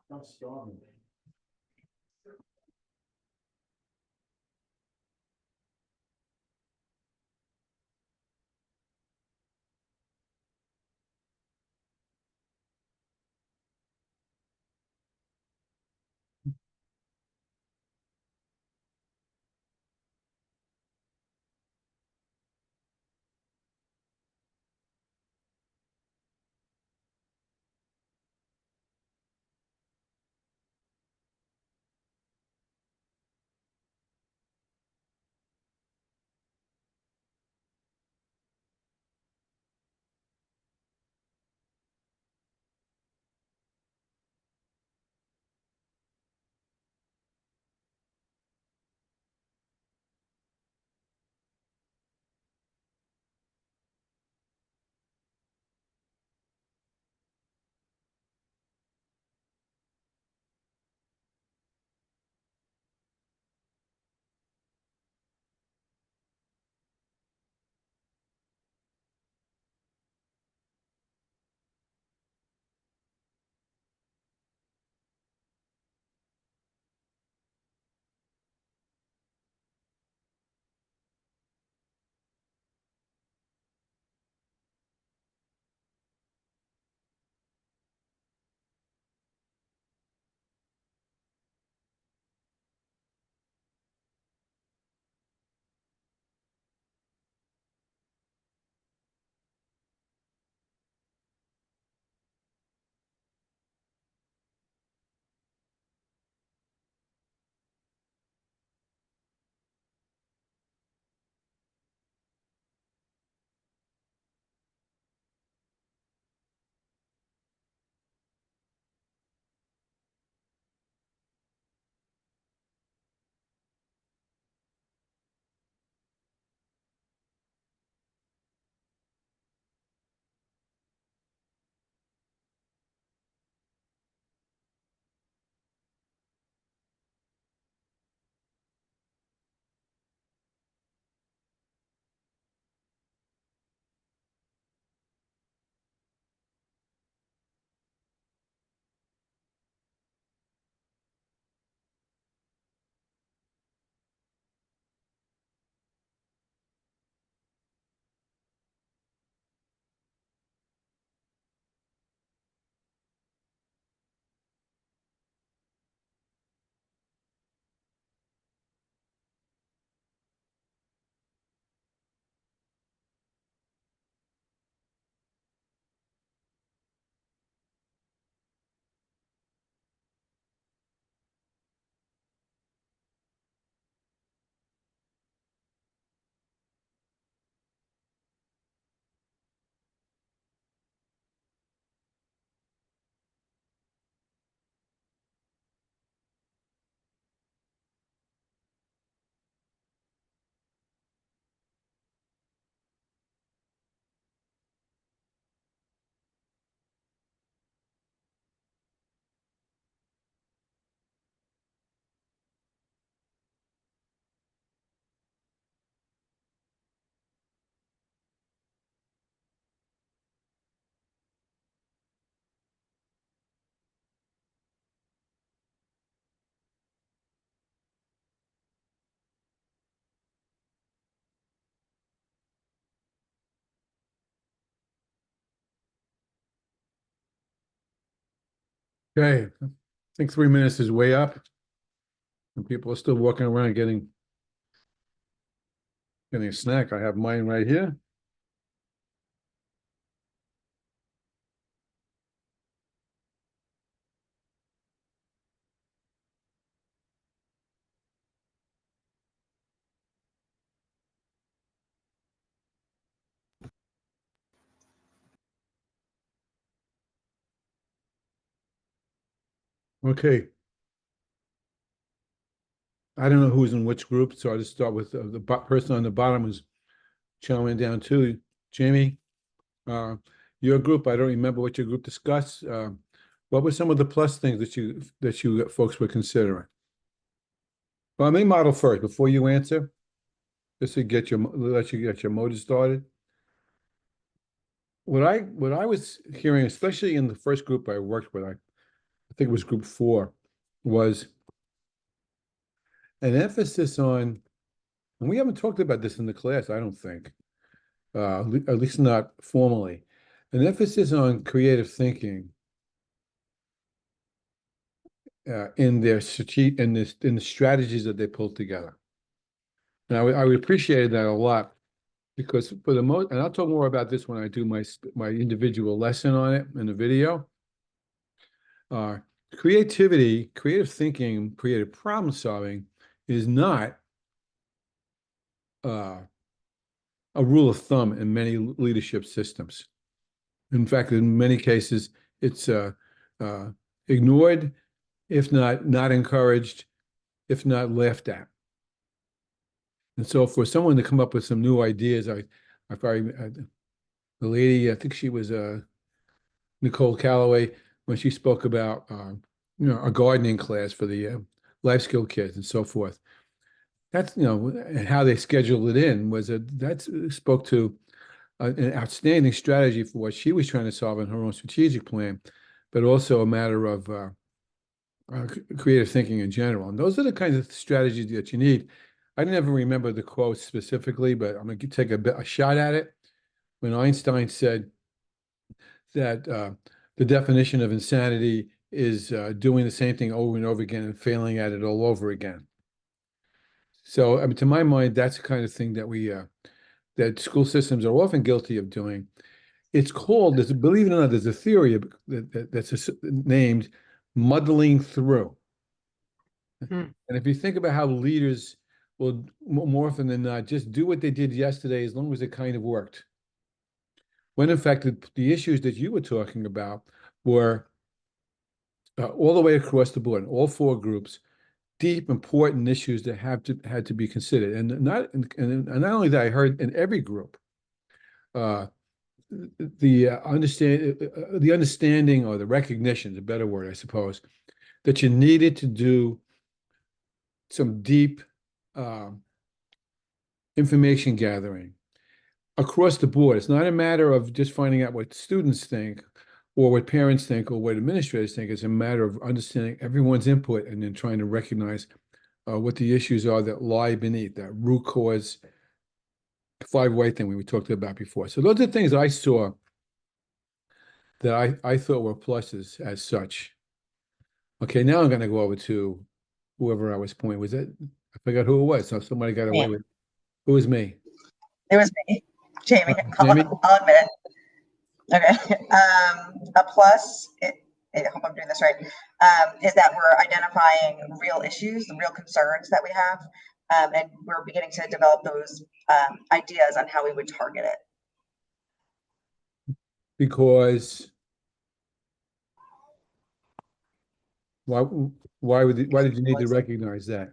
I'm starving. Okay, I think 3 minutes is way up. And people are still walking around getting a snack. I have mine right here. Okay. I don't know who's in which group, so I'll just start with the person on the bottom who's chowing down too. Jamie, your group, I don't remember what your group discussed. What were some of the plus things that you folks were considering? Well, let me model first before you answer, just to let you get your motor started. What I was hearing, especially in the first group I worked with, I think it was group 4, was an emphasis on, and we haven't talked about this in the class, I don't think, at least not formally, an emphasis on creative thinking in their in the strategies that they pulled together. And I appreciated that a lot because for the most, and I'll talk more about this when I do my individual lesson on it in the video. Creativity, creative thinking, creative problem solving is not a rule of thumb in many leadership systems. In fact, in many cases, it's ignored, if not encouraged, if not laughed at. And so for someone to come up with some new ideas, the lady, I think she was Nicole Calloway, when she spoke about a gardening class for the life skill kids and so forth. That's and how they scheduled it in that spoke to an outstanding strategy for what she was trying to solve in her own strategic plan, but also a matter of creative thinking in general. And those are the kinds of strategies that you need. I never remember the quote specifically, but I'm going to take a shot at it. When Einstein said that the definition of insanity is doing the same thing over and over again and failing at it all over again. So, I mean, to my mind, that's the kind of thing that school systems are often guilty of doing. It's called, believe it or not, there's a theory that's named muddling through. And if you think about how leaders will more often than not just do what they did yesterday as long as it kind of worked. When in fact, the issues that you were talking about were all the way across the board, all 4 groups, deep, important issues that had to be considered. And not only that, I heard in every group, the understanding or the recognition is a better word, I suppose, that you needed to do some deep information gathering across the board. It's not a matter of just finding out what students think or what parents think or what administrators think. It's a matter of understanding everyone's input and then trying to recognize what the issues are that lie beneath that root cause 5-way thing we talked about before. So those are things I saw that I thought were pluses as such. Okay, now I'm going to go over to whoever I was pointing. Was it? I forgot who it was. So somebody got away with it. Who was me? It was me, Jamie. Jamie? I'll admit it. Okay. A plus, I hope I'm doing this right, is that we're identifying real issues, the real concerns that we have, and we're beginning to develop those ideas on how we would target it. Because why did you need to recognize that?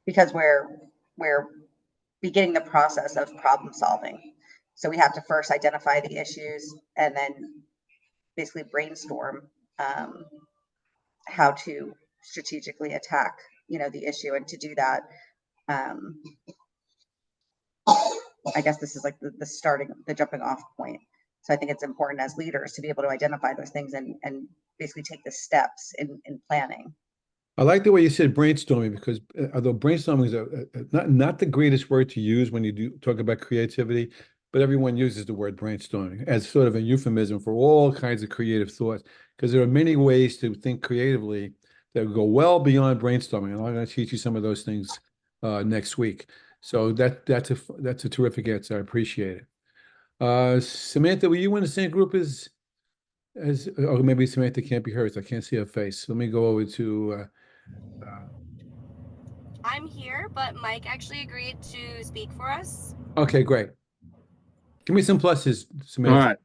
Because we're beginning the process of problem solving. So we have to first identify the issues and then basically brainstorm how to strategically attack, the issue. And to do that, I guess this is like the jumping off point. So I think it's important as leaders to be able to identify those things and basically take the steps in planning. I like the way you said brainstorming, because although brainstorming is not the greatest word to use when you do talk about creativity, but everyone uses the word brainstorming as sort of a euphemism for all kinds of creative thoughts, because there are many ways to think creatively that go well beyond brainstorming. And I'm going to teach you some of those things next week. So that's a terrific answer. I appreciate it. Samantha, were you in the same group or maybe Samantha can't be heard, so I can't see her face. Let me go over to I'm here, but Mike actually agreed to speak for us. okay, great. Give me some pluses, Samantha. All right.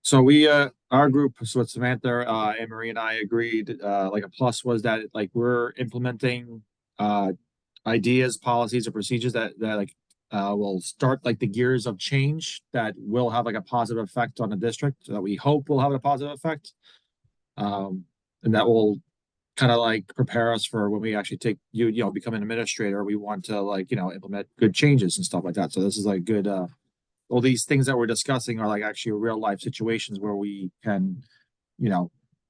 So we our group, so Samantha, Anne Marie and I agreed, like a plus was that like we're implementing ideas, policies, or procedures that like will start like the gears of change that will have like a positive effect on the district, that we hope will have a positive effect. And that will kind of like prepare us for when we actually become an administrator. We want to like, implement good changes and stuff like that. So this is like good, all these things that we're discussing are like actually real life situations where we can,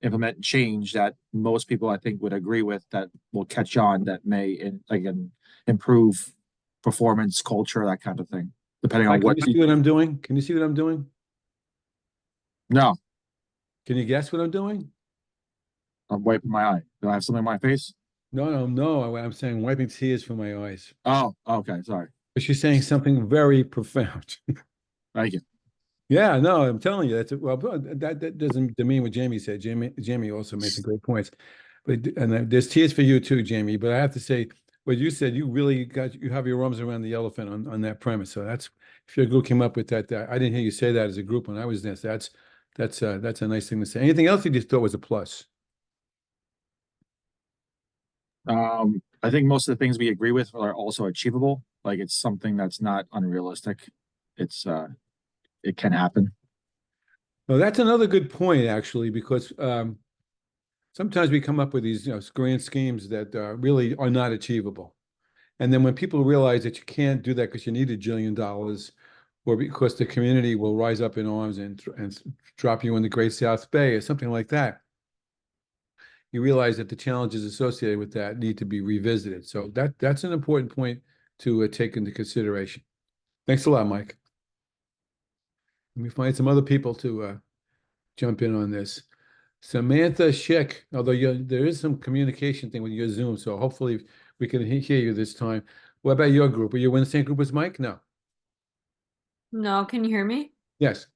implement change that most people I think would agree with, that will catch on, that may improve performance, culture, that kind of thing, depending on what. Can you see what I'm doing? Can you see what I'm doing? No. Can you guess what I'm doing? I'm wiping my eye. Do I have something in my face? No. I'm saying wiping tears from my eyes. Oh, okay. Sorry. But she's saying something very profound. Thank you. Yeah, no, I'm telling you, that doesn't demean what Jamie said. Jamie also made some great points. And there's tears for you too, Jamie. But I have to say, what you said, you really you have your arms around the elephant on that premise. So if your group came up with that, I didn't hear you say that as a group when I was there. So that's a nice thing to say. Anything else you just thought was a plus? I think most of the things we agree with are also achievable. Like it's something that's not unrealistic. It can happen. Well, that's another good point, actually, because sometimes we come up with these, grand schemes that really are not achievable. And then when people realize that you can't do that because you need $1 jillion, or because the community will rise up in arms and drop you in the Great South Bay or something like that, you realize that the challenges associated with that need to be revisited. So that's an important point to take into consideration. Thanks a lot, Mike. Let me find some other people to jump in on this. Samantha Schick, although there is some communication thing with your Zoom, so hopefully we can hear you this time. What about your group? Are you in the same group as Mike? No. No, can you hear me? Yes.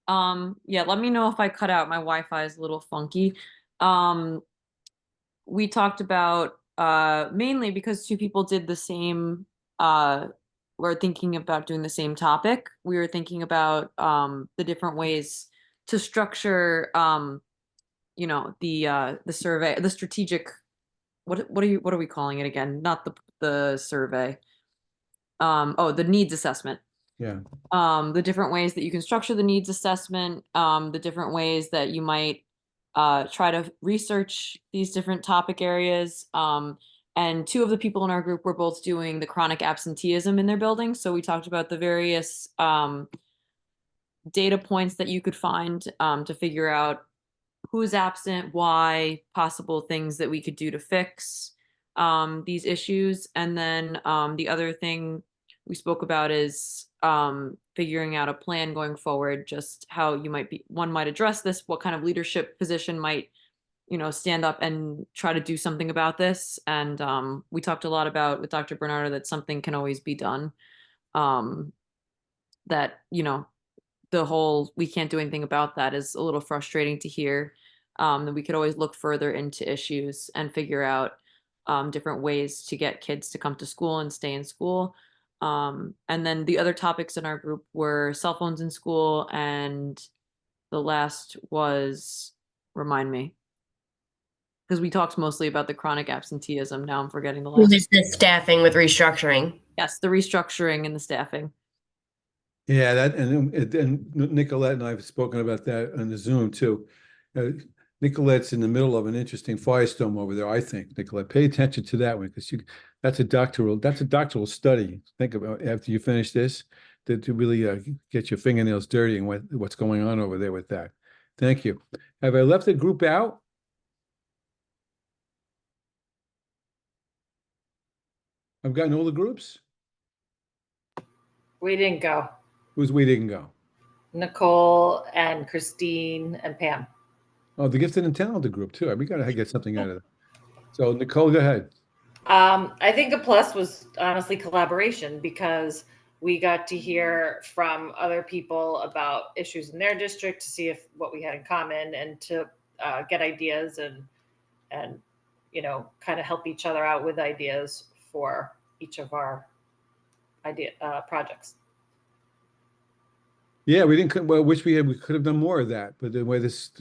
Yeah, let me know if I cut out. My Wi-Fi is a little funky. We talked about mainly because two people did the same we're thinking about doing the same topic. We were thinking about the different ways to structure the survey, the strategic, what are we calling it again? Not the survey. The needs assessment. Yeah. The different ways that you can structure the needs assessment, the different ways that you might try to research these different topic areas. And two of the people in our group were both doing the chronic absenteeism in their building. So we talked about the various data points that you could find to figure out who's absent, why, possible things that we could do to fix these issues. And then the other thing we spoke about is figuring out a plan going forward, just how one might address this, what kind of leadership position might, stand up and try to do something about this. And we talked a lot about with Dr. Bernardo that something can always be done. That, the whole we can't do anything about that is a little frustrating to hear. That we could always look further into issues and figure out different ways to get kids to come to school and stay in school. And then the other topics in our group were cell phones in school, and the last was, remind me, because we talked mostly about the chronic absenteeism. Now I'm forgetting the last. Just the staffing with restructuring. Yes, the restructuring and the staffing. Yeah, and Nicolette and I have spoken about that on the Zoom too. Nicolette's in the middle of an interesting firestorm over there, I think. Nicolette, pay attention to that one, because that's a doctoral study. Think about after you finish this, to really get your fingernails dirty and what's going on over there with that. Thank you. Have I left the group out? I've gotten all the groups. We didn't go. We didn't go? Nicole and Christine and Pam. Oh, the gifted and talented group too. We got to get something out of that. So Nicole, go ahead. I think a plus was honestly collaboration, because we got to hear from other people about issues in their district to see if what we had in common, and to get ideas and kind of help each other out with ideas for each of our projects. Yeah, we didn't. Well, wish we could have done more of that, but the way this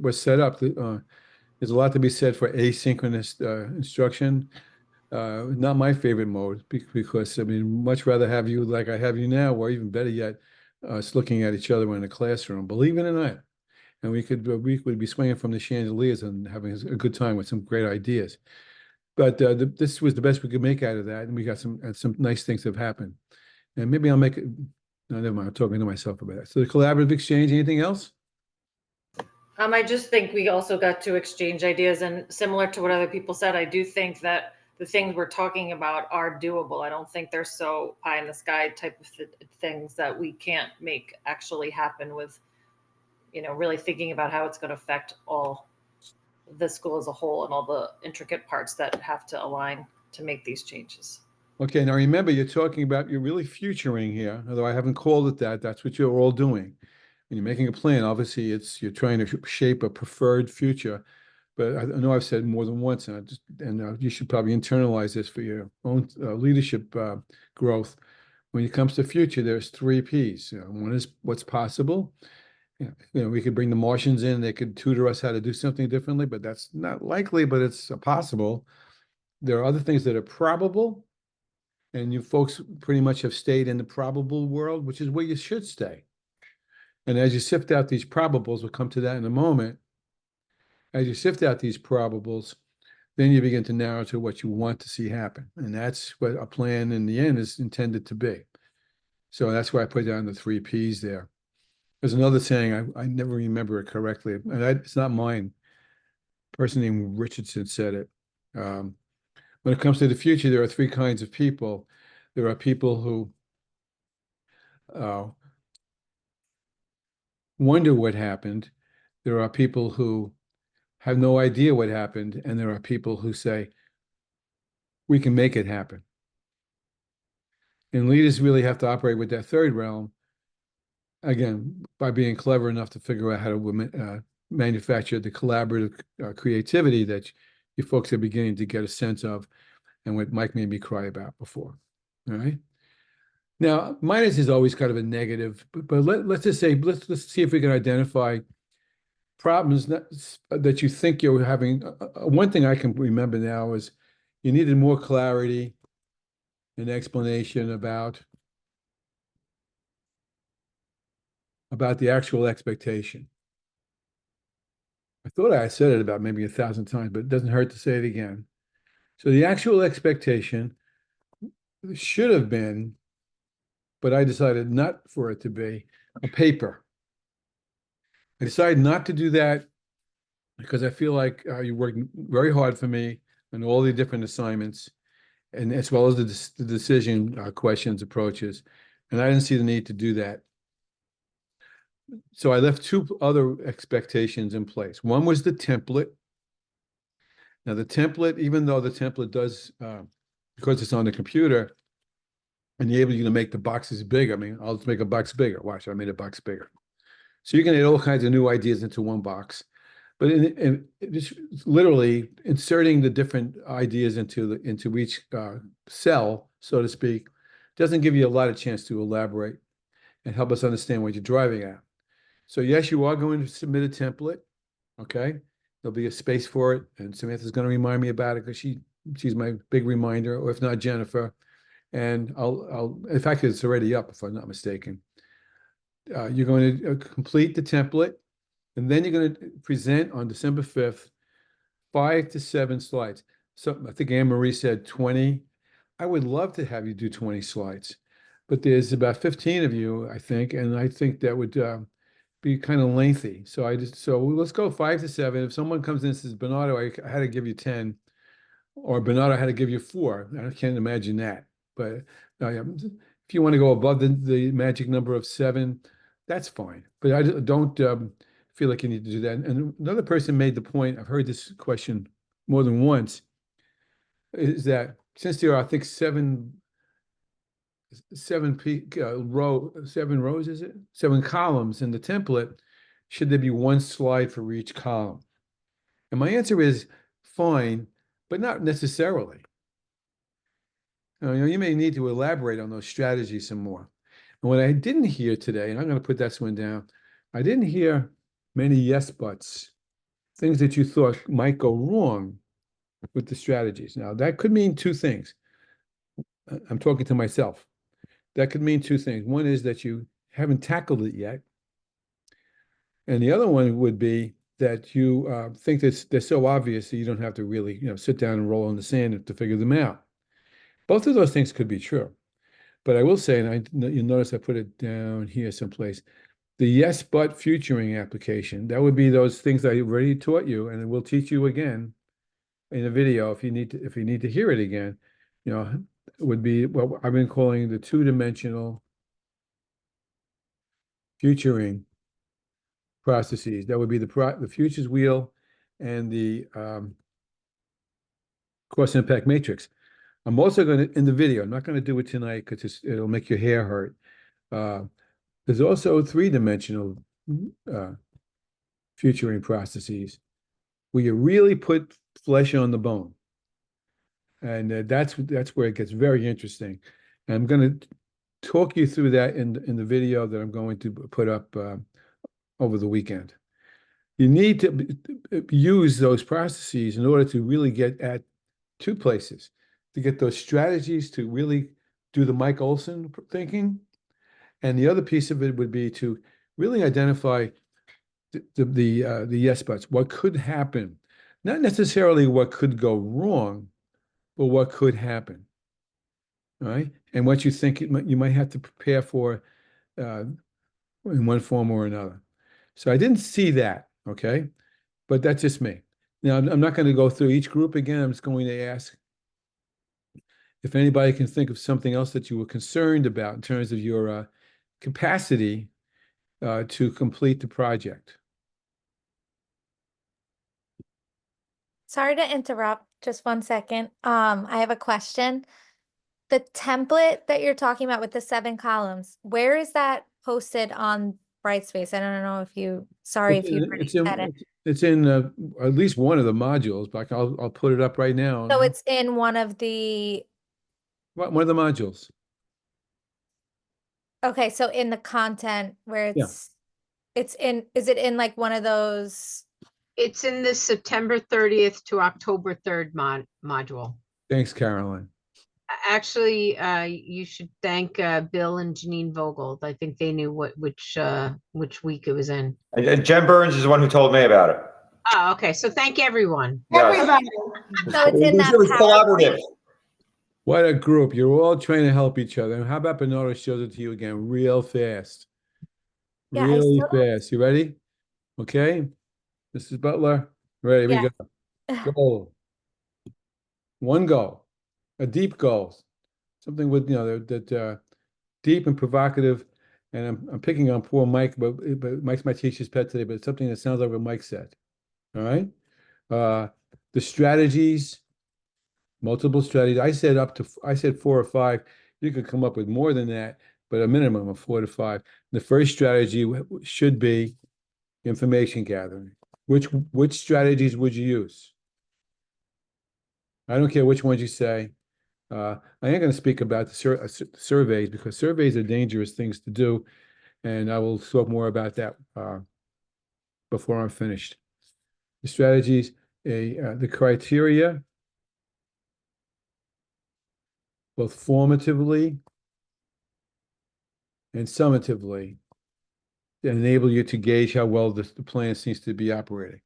was set up, there's a lot to be said for asynchronous instruction. Not my favorite mode, because I mean, much rather have you like I have you now, or even better yet, us looking at each other in the classroom. Believe it or not, and we would be swinging from the chandeliers and having a good time with some great ideas. But this was the best we could make out of that, and we got some nice things have happened. And maybe I'll make it. No, never mind. I'm talking to myself about it. So the collaborative exchange. Anything else? I just think we also got to exchange ideas, and similar to what other people said, I do think that the things we're talking about are doable. I don't think they're so pie in the sky type of things that we can't make actually happen with, really thinking about how it's going to affect all the school as a whole and all the intricate parts that have to align to make these changes. Okay, now remember, you're really futuring here, although I haven't called it that. That's what you're all doing. When you're making a plan, obviously you're trying to shape a preferred future. But I know I've said more than once, and you should probably internalize this for your own leadership growth. When it comes to future, there's 3 Ps. One is what's possible. We could bring the Martians in; they could tutor us how to do something differently, but that's not likely. But it's possible. There are other things that are probable, and you folks pretty much have stayed in the probable world, which is where you should stay. And as you sift out these probables, we'll come to that in a moment. As you sift out these probables, then you begin to narrow to what you want to see happen. And that's what a plan in the end is intended to be. So that's why I put down the 3 Ps there. There's another saying, I never remember it correctly, and it's not mine. A person named Richardson said it. When it comes to the future, there are 3 kinds of people. There are people who wonder what happened. There are people who have no idea what happened, and there are people who say, we can make it happen. And leaders really have to operate with that third realm, again, by being clever enough to figure out how to manufacture the collaborative creativity that you folks are beginning to get a sense of, and what Mike made me cry about before. All right. Now, minus is always kind of a negative, but let's just say, let's see if we can identify problems that you think you're having. One thing I can remember now is you needed more clarity and explanation about the actual expectation. I thought I said it about maybe 1,000 times, but it doesn't hurt to say it again. So the actual expectation should have been, but I decided not for it to be, a paper. I decided not to do that because I feel like you worked very hard for me on all the different assignments, and as well as the decision questions, approaches, and I didn't see the need to do that. So I left 2 other expectations in place. One was the template. Now the template, even though the template does, because it's on the computer, enable you to make the boxes big. I mean, I'll just make a box bigger. Watch, I made a box bigger. So you can add all kinds of new ideas into one box. But in just literally inserting the different ideas into each cell, so to speak, doesn't give you a lot of chance to elaborate and help us understand what you're driving at. So yes, you are going to submit a template. Okay, there'll be a space for it, and Samantha's going to remind me about it because she's my big reminder, or if not Jennifer. And I'll in fact, it's already up if I'm not mistaken. You're going to complete the template, and then you're going to present on December 5th, 5 to 7 slides. So I think Anne Marie said 20. I would love to have you do 20 slides, but there's about 15 of you, I think, and I think that would be kind of lengthy. So let's go 5 to 7. If someone comes in and says, Bernardo, I had to give you 10, or Bernardo, I had to give you 4. I can't imagine that. But if if you want to go above the magic number of 7, that's fine. But I don't feel like you need to do that. And another person made the point, I've heard this question more than once, is that since there are, I think, seven rows, is it? 7 columns in the template, should there be one slide for each column? And my answer is fine, but not necessarily. You may need to elaborate on those strategies some more. And what I didn't hear today, and I'm going to put this one down, I didn't hear many yes buts, things that you thought might go wrong with the strategies. Now, that could mean two things. I'm talking to myself. That could mean two things. One is that you haven't tackled it yet. And the other one would be that you think that they're so obvious that you don't have to really, sit down and roll in the sand to figure them out. Both of those things could be true. But I will say, and you notice I put it down here someplace, the yes, but futuring application, that would be those things I already taught you, and we'll teach you again in a video if you need to hear it again, would be what I've been calling the 2-dimensional futuring processes. That would be the futures wheel and the cross impact matrix. I'm also going to, in the video, I'm not going to do it tonight because it'll make your hair hurt. There's also 3-dimensional futuring processes where you really put flesh on the bone. And that's where it gets very interesting. And I'm going to talk you through that in the video that I'm going to put up over the weekend. You need to use those processes in order to really get at two places, to get those strategies to really do the Mike Olson thinking. And the other piece of it would be to really identify the yes buts, what could happen, not necessarily what could go wrong, but what could happen. All right. And what you think you might have to prepare for in one form or another. So I didn't see that. Okay. But that's just me. Now, I'm not going to go through each group again. I'm just going to ask if anybody can think of something else that you were concerned about in terms of your capacity to complete the project. Sorry to interrupt. Just 1 second. I have a question. The template that you're talking about with the 7 columns, where is that posted on Brightspace? I don't know if you, sorry if you already said it. It's in at least one of the modules, but I'll put it up right now. So it's in one of the. One of the modules. Okay, so in the content where it's in, is it in like one of those? It's in the September 30th to October 3rd module. Thanks, Caroline. Actually, you should thank Bill and Janine Vogel. I think they knew which week it was in. And Jen Burns is the one who told me about it. Oh, okay. So thank everyone. Everybody. So it's in that collaborative. What a group. You're all trying to help each other. And how about Bernardo shows it to you again real fast? Yeah, really fast. You ready? Okay. Mrs. Butler, ready? We go. Goal. One goal. A deep goal. Something with, that deep and provocative. And I'm picking on poor Mike, but Mike's my teacher's pet today, but it's something that sounds like what Mike said. All right. The strategies, multiple strategies. I said 4 or 5. You could come up with more than that, but a minimum of 4 to 5. The first strategy should be information gathering. Which strategies would you use? I don't care which ones you say. I am going to speak about the surveys because surveys are dangerous things to do, and I will talk more about that before I'm finished. The strategies, the criteria, both formatively and summatively, enable you to gauge how well the plan seems to be operating.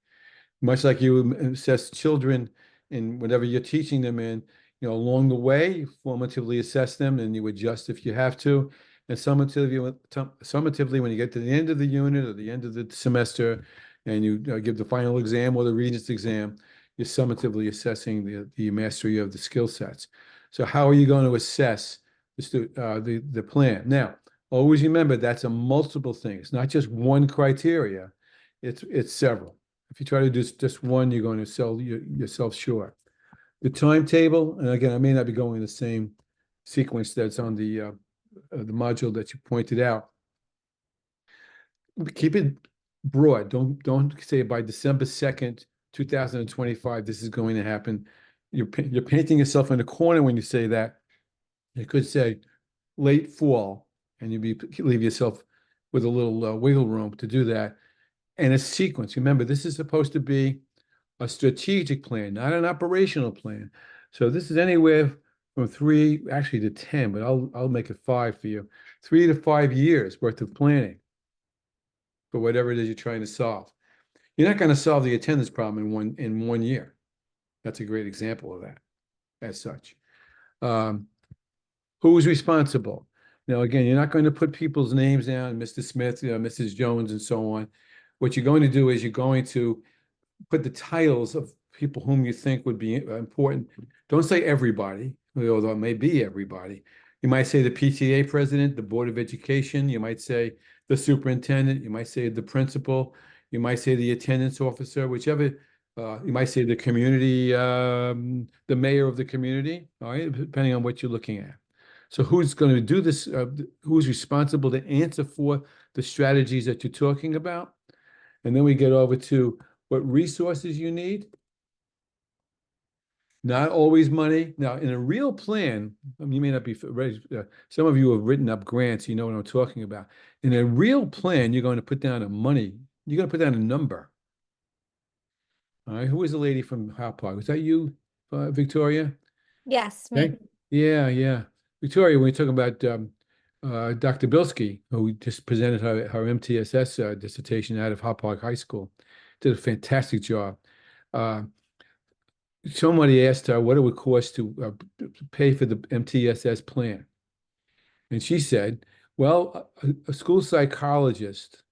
Much like you assess children in whatever you're teaching them in, along the way, you formatively assess them and you adjust if you have to. And summatively, when you get to the end of the unit or the end of the semester and you give the final exam or the Regents exam, you're summatively assessing the mastery of the skill sets. So how are you going to assess the plan. Now, always remember that's a multiple thing. It's not just one criteria. It's several. If you try to do just one, you're going to sell yourself short. The timetable, and again, I may not be going the same sequence that's on the module that you pointed out. Keep it broad. Don't say by December 2nd, 2025, this is going to happen. You're painting yourself in a corner when you say that. You could say late fall, and leave yourself with a little wiggle room to do that. And a sequence. Remember, this is supposed to be a strategic plan, not an operational plan. So this is anywhere from 3, actually to 10, but I'll make it 5 for you. 3 to 5 years worth of planning for whatever it is you're trying to solve. You're not going to solve the attendance problem in one year. That's a great example of that, as such. Who's responsible? Now, again, you're not going to put people's names down, Mr. Smith, Mrs. Jones, and so on. What you're going to do is you're going to put the titles of people whom you think would be important. Don't say everybody, although it may be everybody. You might say the PTA president, the Board of Education. You might say the superintendent. You might say the principal. You might say the attendance officer, whichever. You might say the community, the mayor of the community, all right, depending on what you're looking at. So who's going to do this? Who's responsible to answer for the strategies that you're talking about? And then we get over to what resources you need. Not always money. Now, in a real plan, you may not be ready. Some of you have written up grants. You know what I'm talking about. In a real plan, you're going to put down you're going to put down a number. All right. Who was the lady from Hop Park? Was that you, Victoria? Yes, me. Okay. Yeah. Victoria, when we talk about Dr. Bilski, who just presented her MTSS dissertation out of Hop Park High School, did a fantastic job. Somebody asked her what it would cost to pay for the MTSS plan. And she said, well, a school psychologist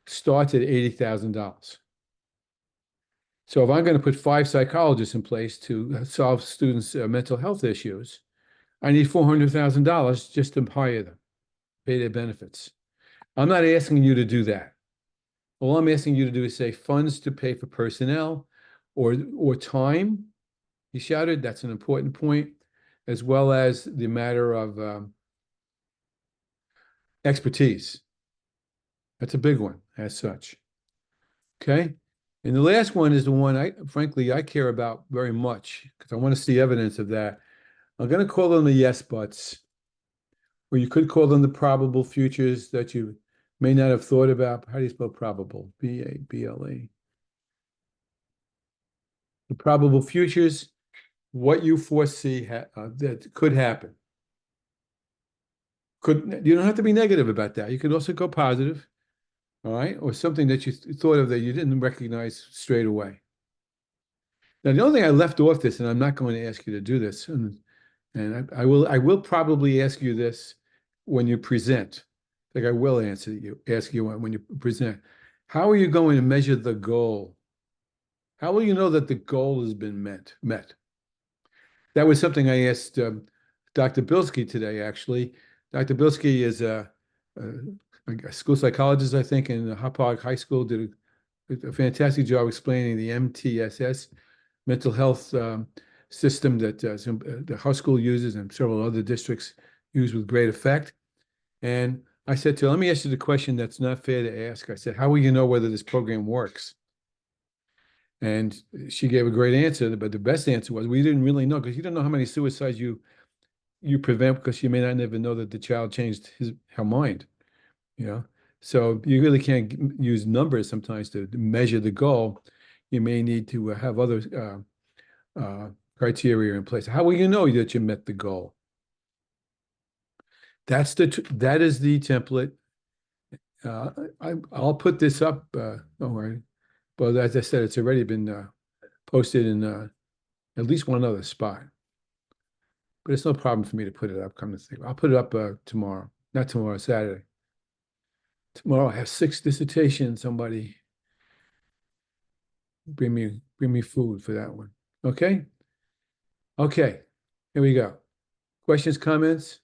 starts at $80,000. So if I'm going to put 5 psychologists in place to solve students' mental health issues, I need $400,000 just to hire them, pay their benefits. I'm not asking you to do that. All I'm asking you to do is say funds to pay for personnel or time. He shouted, that's an important point, as well as the matter of expertise. That's a big one as such. Okay. And the last one is the one frankly, I care about very much because I want to see evidence of that. I'm going to call them the yes buts, or you could call them the probable futures that you may not have thought about. How do you spell probable? B-A-B-L-E. The probable futures, what you foresee that could happen. You don't have to be negative about that. You could also go positive, all right? Or something that you thought of that you didn't recognize straight away. Now, the only thing I left off this, and I'm not going to ask you to do this, and I will probably ask you this when you present. Like I will ask you when you present. How are you going to measure the goal? How will you know that the goal has been met? That was something I asked Dr. Bilski today, actually. Dr. Bilski is a school psychologist, I think, in Hop Park High School, did a fantastic job explaining the MTSS, mental health system that the high school uses and several other districts use with great effect. And I said to her, let me ask you the question that's not fair to ask. I said, how will you know whether this program works? And she gave a great answer, but the best answer was, we didn't really know, because you don't know how many suicides you prevent, because you may not never know that the child changed her mind, So you really can't use numbers sometimes to measure the goal. You may need to have other criteria in place. How will you know that you met the goal? That is the template. I'll put this up. Don't worry. But as I said, it's already been posted in at least one other spot. But it's no problem for me to put it up. Come to think, I'll put it up tomorrow. Not tomorrow, Saturday. Tomorrow I have 6 dissertations. Somebody bring me food for that one. Okay. Okay. Here we go. Questions, comments?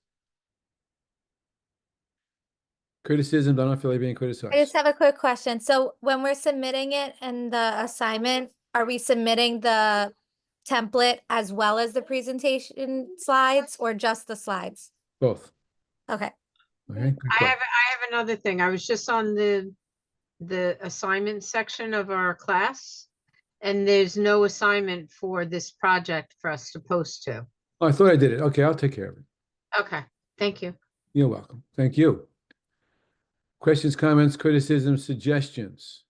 Criticisms, I don't feel like being I just criticized. have a quick question. So when we're submitting it and the assignment, are we submitting the template as well as the presentation slides or just the slides? Both. Okay. Okay, good I question. have another thing. I was just on the assignment section of our class, and there's no assignment for this project for us to post to. Oh, I thought I did it. Okay, I'll take care of it. Okay, thank you. You're welcome. Thank you. Questions, comments, criticisms, suggestions?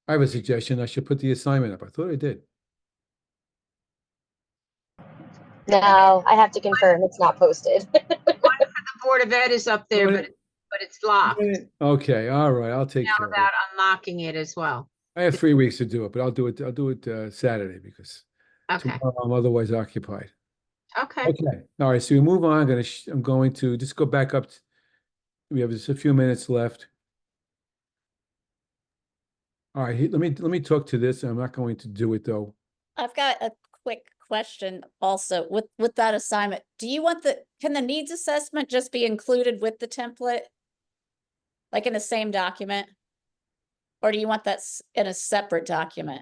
I have a suggestion. I should put the assignment up. I thought I did. No, I have to confirm it's not posted. The Board of Ed is up there, but it's locked. Okay, all right. I'll take Now care of it. about unlocking it as well. I have 3 weeks to do it, but I'll do it Saturday because Okay, tomorrow I'm otherwise occupied. okay. Okay. All right. So we move on. I'm going to just go back up. We have just a few minutes left. All right. Let me talk to this. I'm not going to do it though. I've got a quick question also with that assignment. Do you want can the needs assessment just be included with the template? Like in the same document? Or do you want that in a separate document?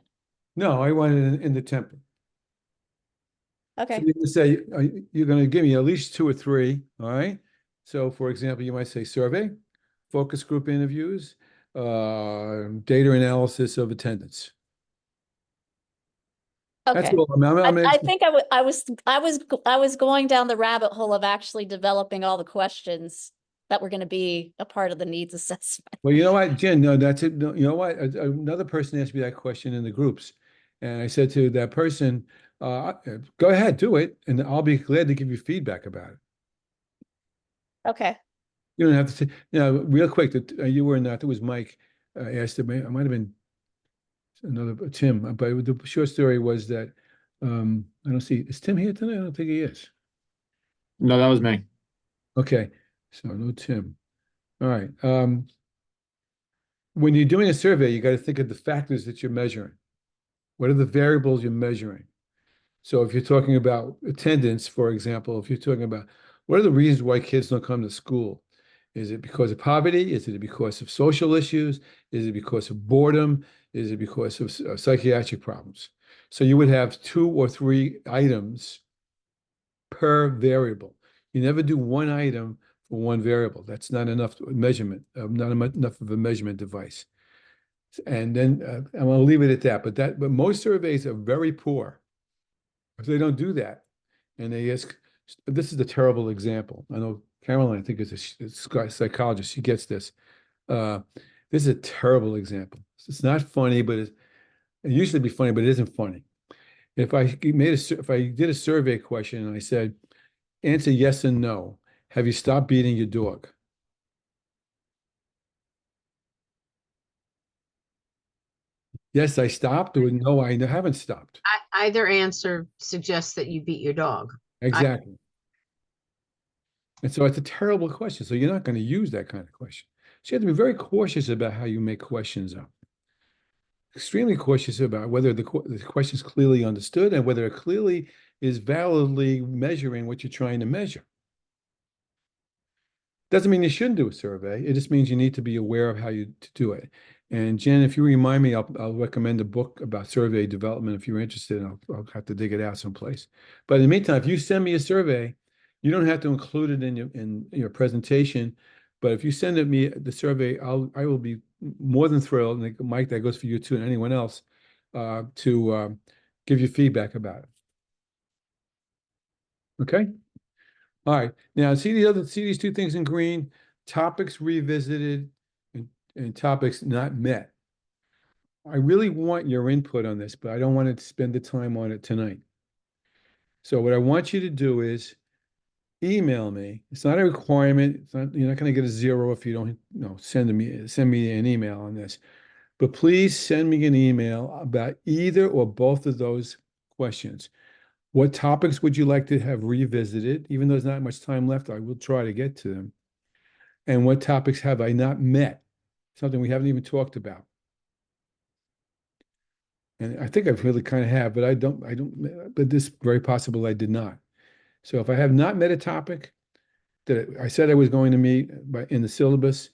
No, I want it in the template. Okay. So you're going to say, you're going to give me at least 2 or 3. All right. So for example, you might say survey, focus group interviews, data analysis of attendance. Okay. That's all. I think I was going down the rabbit hole of actually developing all the questions that were going to be a part of the needs assessment. Well, you know what, Jen, no, that's it. No, you know what? Another person asked me that question in the groups. And I said to that person, go ahead, do it. And I'll be glad to give you feedback about it. Okay. You don't have to say, real quick, that you were not, it was Mike asked me, I might have been another Tim, but the short story was that I don't see, is Tim here tonight? I don't think he is. No, that was me. Okay, so no Tim. All right. When you're doing a survey, you got to think of the factors that you're measuring. What are the variables you're measuring? So if you're talking about attendance, for example, if you're talking about what are the reasons why kids don't come to school? Is it because of poverty? Is it because of social issues? Is it because of boredom? Is it because of psychiatric problems? So you would have 2 or 3 items per variable. You never do one item for one variable. That's not enough measurement, not enough of a measurement device. And then I'm going to leave it at that. But most surveys are very poor. If they don't do that, and they ask, this is a terrible example. I know Caroline, I think, is a psychologist. She gets this. This is a terrible example. It's not funny, but it used to be funny, but it isn't funny. If I did a survey question and I said, answer yes and no. Have you stopped beating your dog? Yes, I stopped, or no, I haven't stopped. Either answer suggests that you beat your dog. Exactly. And so it's a terrible question. So you're not going to use that kind of question. So you have to be very cautious about how you make questions up. Extremely cautious about whether the question is clearly understood and whether it clearly is validly measuring what you're trying to measure. Doesn't mean you shouldn't do a survey. It just means you need to be aware of how to do it. And Jen, if you remind me, I'll recommend a book about survey development if you're interested. I'll have to dig it out someplace. But in the meantime, if you send me a survey, you don't have to include it in your presentation. But if you send me the survey, I will be more than thrilled. And Mike, that goes for you too, and anyone else, to give you feedback about it. Okay. All right. Now see these 2 things in green: topics revisited and topics not met. I really want your input on this, but I don't want to spend the time on it tonight. So what I want you to do is email me. It's not a requirement. You're not going to get a 0 if you don't send me an email on this. But please send me an email about either or both of those questions. What topics would you like to have revisited? Even though there's not much time left, I will try to get to them. And what topics have I not met? Something we haven't even talked about. And I think I've really kind of have, but but this is very possible I did not. So if I have not met a topic that I said I was going to meet in the syllabus,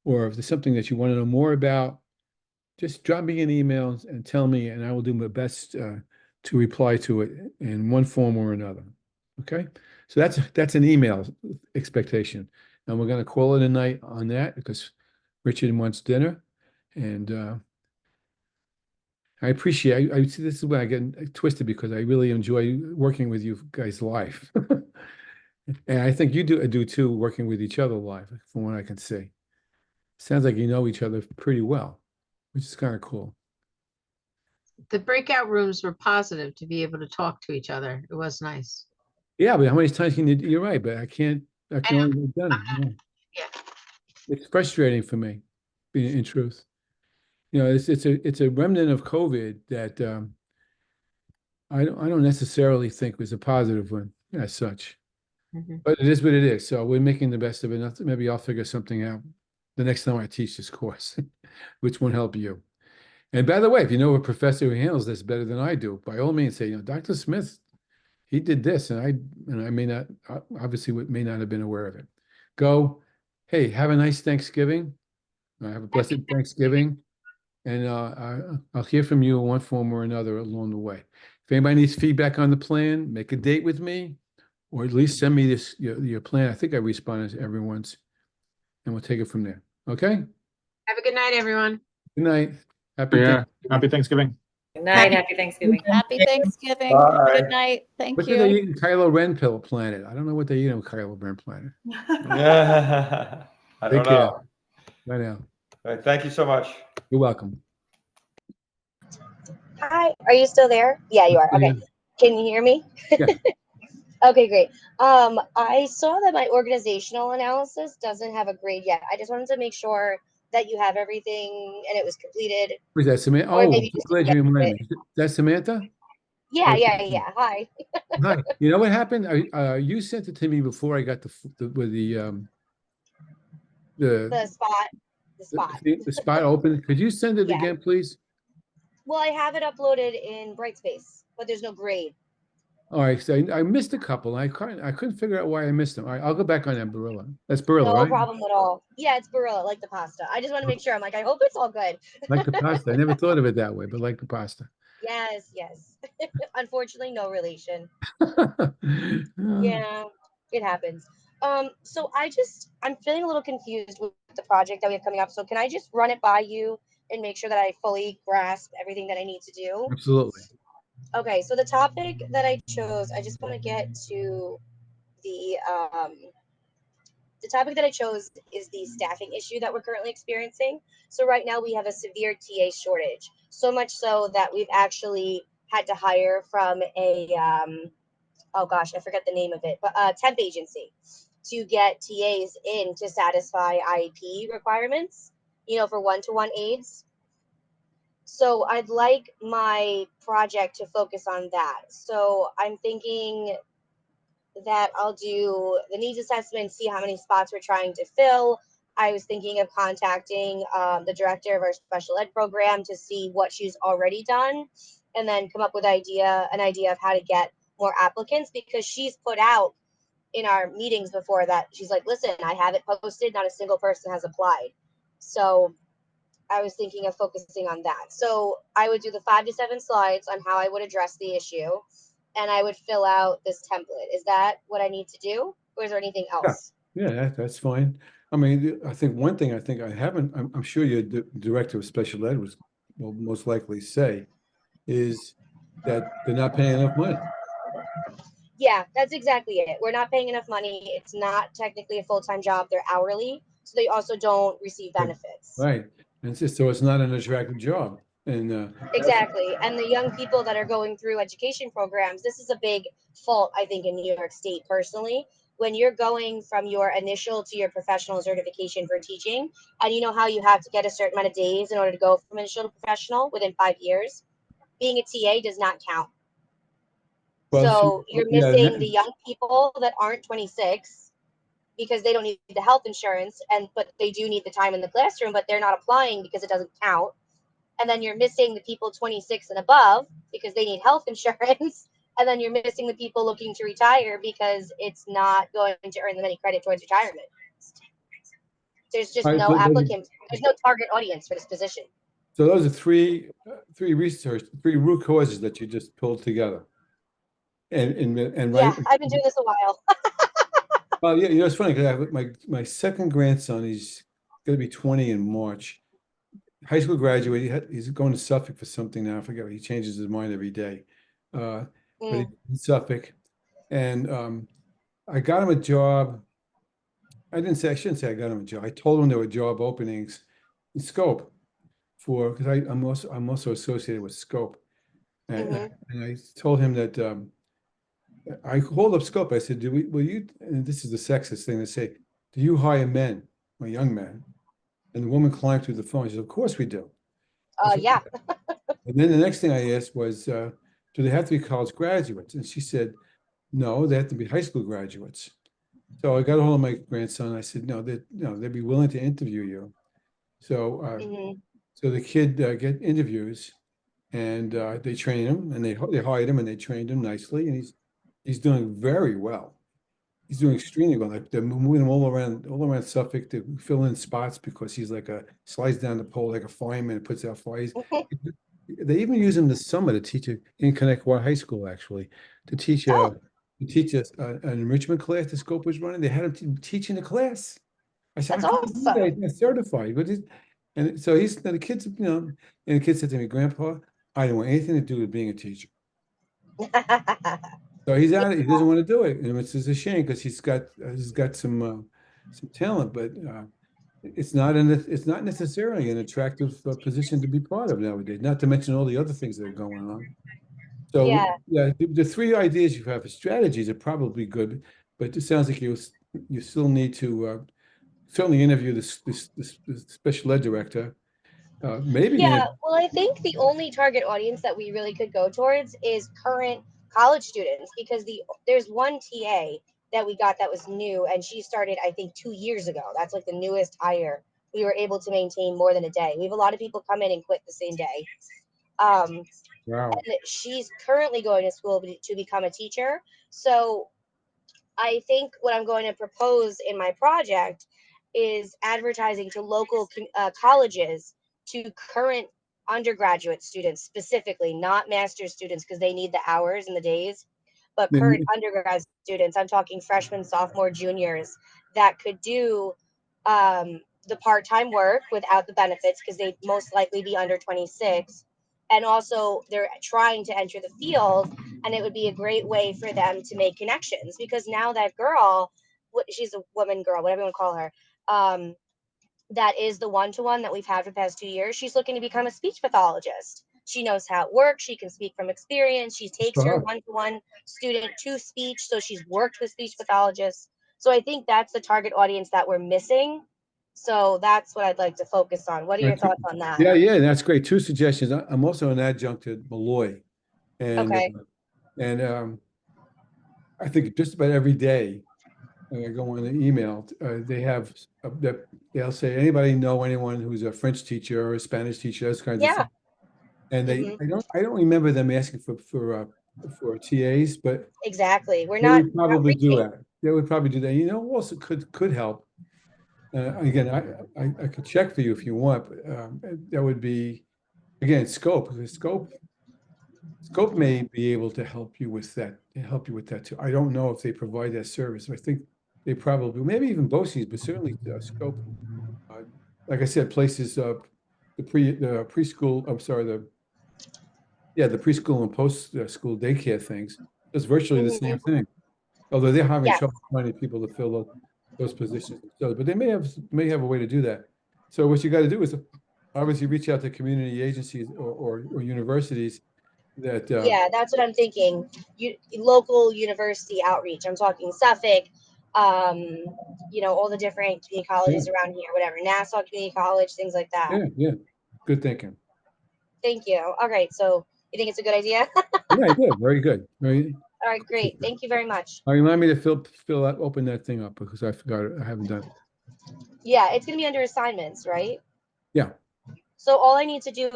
or if there's something that you want to know more about, just drop me an email and tell me, and I will do my best to reply to it in one form or another. Okay? So that's an email expectation. And we're going to call it a night on that because Richard wants dinner. And I appreciate, I see this is when I get twisted because I really enjoy working with you guys live. And I think you do too, working with each other live, from what I can see. Sounds like you know each other pretty well, which is kind of cool. The breakout rooms were positive to be able to talk to each other. It was nice. Yeah, but how many times can you, you're right, but I can only get done. Yeah. It's frustrating for me, in truth. You know, it's a remnant of COVID that I don't necessarily think was a positive one as such. But it is what it is. So we're making the best of it. Maybe I'll figure something out the next time I teach this course, which won't help you. And by the way, if you know a professor who handles this better than I do, by all means say, you know, Dr. Smith, he did this, and I may not, obviously may not have been aware of it. Go, hey, have a nice Thanksgiving. Have a blessed Thanksgiving. And I'll hear from you in one form or another along the way. If anybody needs feedback on the plan, make a date with me, or at least send me this your plan. I think I responded to everyone's, and we'll take it from there. Okay? Have a good night, everyone. Good night. Happy Thanksgiving. Good night. Happy Thanksgiving. Happy Thanksgiving. Bye. Good night. Thank What you. do they eat in Kylo Ren planet? I don't know what they eat on Kylo Ren planet. Yeah. I don't Take care. know. Bye now. All right, thank you so much. You're welcome. Hi, are you still there? Yeah, you are. Okay. Can you hear me? Yeah. Okay, great. I saw that my organizational analysis doesn't have a grade yet. I just wanted to make sure that you have everything and it was completed. Who's that, Samantha? Or Oh, maybe I'm just glad you reminded me. Is that Samantha? Yeah, Or- yeah. Hi. Hi. You know what happened? You sent it to me before I got with The spot. the spot open. Could you send it Yeah. again, please? Well, I have it uploaded in Brightspace, but there's no grade. All right, so I missed a couple. I couldn't figure out why I missed them. All right, I'll go back on that Barilla. That's Barilla, No right? problem at all. Yeah, it's Barilla, like the pasta. I just want to make sure. I'm like, I hope it's all good. Like the pasta. I never thought of it that way, but like the pasta. Yes. Unfortunately, no relation. Oh, Yeah, it happens. So I'm feeling a little confused with the project that we have coming up. So can I just run it by you and make sure that I fully grasp everything that I need to do? absolutely. Okay, so the topic that I chose, I just want to get to the topic that I chose is the staffing issue that we're currently experiencing. So right now we have a severe TA shortage, so much so that we've actually had to hire from a oh gosh, I forget the name of it, but temp agency to get TAs in to satisfy IEP requirements, for one-to-one aids. So I'd like my project to focus on that. So I'm thinking that I'll do the needs assessment, see how many spots we're trying to fill. I was thinking of contacting the director of our special ed program to see what she's already done, and then come up with an idea of how to get more applicants, because she's put out in our meetings before that she's like, listen, I have it posted, not a single person has applied. So I was thinking of focusing on that. So I would do the 5 to 7 slides on how I would address the issue, and I would fill out this template. Is that what I need to do, or is there anything else? Yeah, that's fine. I mean, I think one thing I haven't, I'm sure your director of special ed will most likely say is that they're not paying enough money. Yeah, that's exactly it. We're not paying enough money. It's not technically a full-time job. They're hourly, so they also don't receive benefits. Right. And so it's not an attractive job. And exactly. And the young people that are going through education programs, this is a big fault, I think, in New York State personally. When you're going from your initial to your professional certification for teaching, and you know how you have to get a certain amount of days in order to go from initial to professional within 5 years, being a TA does not count. So you're missing the young people that aren't 26 because they don't need the health insurance, but they do need the time in the classroom, but they're not applying because it doesn't count. And then you're missing the people 26 and above because they need health insurance. And then you're missing the people looking to retire because it's not going to earn them any credit towards retirement. There's just All right, no applicants. There's no target audience for this position. So those are three root causes that you just pulled together. And Yeah, right. I've been doing this a while. Well, yeah, it's funny because I have my second grandson. He's going to be 20 in March. High school graduate. He's going to Suffolk for something now. I forget. He changes his mind every day. But he's in Suffolk, and I got him a job. I shouldn't say I got him a job. I told him there were job openings in Scope because I'm also associated with Scope, and I told him that I called up Scope. I said, will you, and this is the sexist thing to say, do you hire men or young men? And the woman climbed through the phone. She said, of course we do. Said, Yeah. and then the next thing I asked was, do they have to be college graduates? And she said, no, they have to be high school graduates. So I got a hold of my grandson. I said, no, they'd be willing to interview you. So, so the kid get interviews, and they train him, and they hired him, and they trained him nicely, and he's doing very well. He's doing extremely well. Like they're moving him all around Suffolk to fill in spots because he's slides down the pole like a fireman and puts out fires. They even use him this summer to teach in Connecticut High School, actually, to teach us an enrichment class the Scope was running. They had him teaching the class. I said, that's awesome. He's not certified, but and so the kids, and the kid said to me, Grandpa, I don't want anything to do with being a teacher. So he's out. He doesn't want to do it, and it's just a shame because he's got some talent, but it's not necessarily an attractive position to be part of nowadays. Not to mention all the other things that are going on. So the three ideas you have for strategies are probably good, but it sounds like you still need to certainly interview this special ed director. Maybe well, I think the only target audience that we really could go towards is current college students, because there's one TA that we got that was new, and she started I think 2 years ago. That's like the newest hire we were able to maintain more than a day. We have a lot of people come in and quit the same day. Wow. And she's currently going to school to become a teacher. So I think what I'm going to propose in my project is advertising to local colleges, to current undergraduate students specifically, not master's students because they need the hours and the days, but current undergrad students. I'm talking freshmen, sophomore, juniors that could do the part-time work without the benefits because they'd most likely be under 26. And also they're trying to enter the field, and it would be a great way for them to make connections, because now that girl, she's a woman, girl, whatever you want to call her, that is the one-to-one that we've had for the past 2 years. She's looking to become a speech pathologist. She knows how it works. She can speak from experience. She takes her one-to-one student to speech. So she's worked with speech pathologists. So I think that's the target audience that we're missing. So that's what I'd like to focus on. What are your thoughts on that? Yeah, that's great. Two suggestions. I'm also an adjunct at Malloy, and I think just about every day I go on the email. They have they'll say, anybody know anyone who's a French teacher or a Spanish teacher, those kinds of things. And I don't remember them asking for TAs, but exactly, they would probably do that. They would probably do that. You know, also could help. Again, I could check for you if you want, but that would be, again, Scope. Scope may be able to help you with that too. I don't know if they provide that service. I think they probably, maybe even BOCES, but certainly Scope. Like I said, places the preschool. I'm sorry, the preschool and post school daycare things. It's virtually the same thing. Although they're having trouble finding people to fill those positions themselves, but they may have a way to do that. So what you got to do is obviously reach out to community agencies or universities that. That's what I'm thinking. Local university outreach. I'm talking Suffolk, all the different community colleges around here, whatever, Nassau Community College, things like that. Yeah. Good thinking. Thank you. All right. So you think it's a good idea? Yeah, very good. All right, great. Thank you very much. Remind me to open that thing up because I forgot it. I haven't done it. Yeah, it's going to be under assignments, right? Yeah. So all I need to do is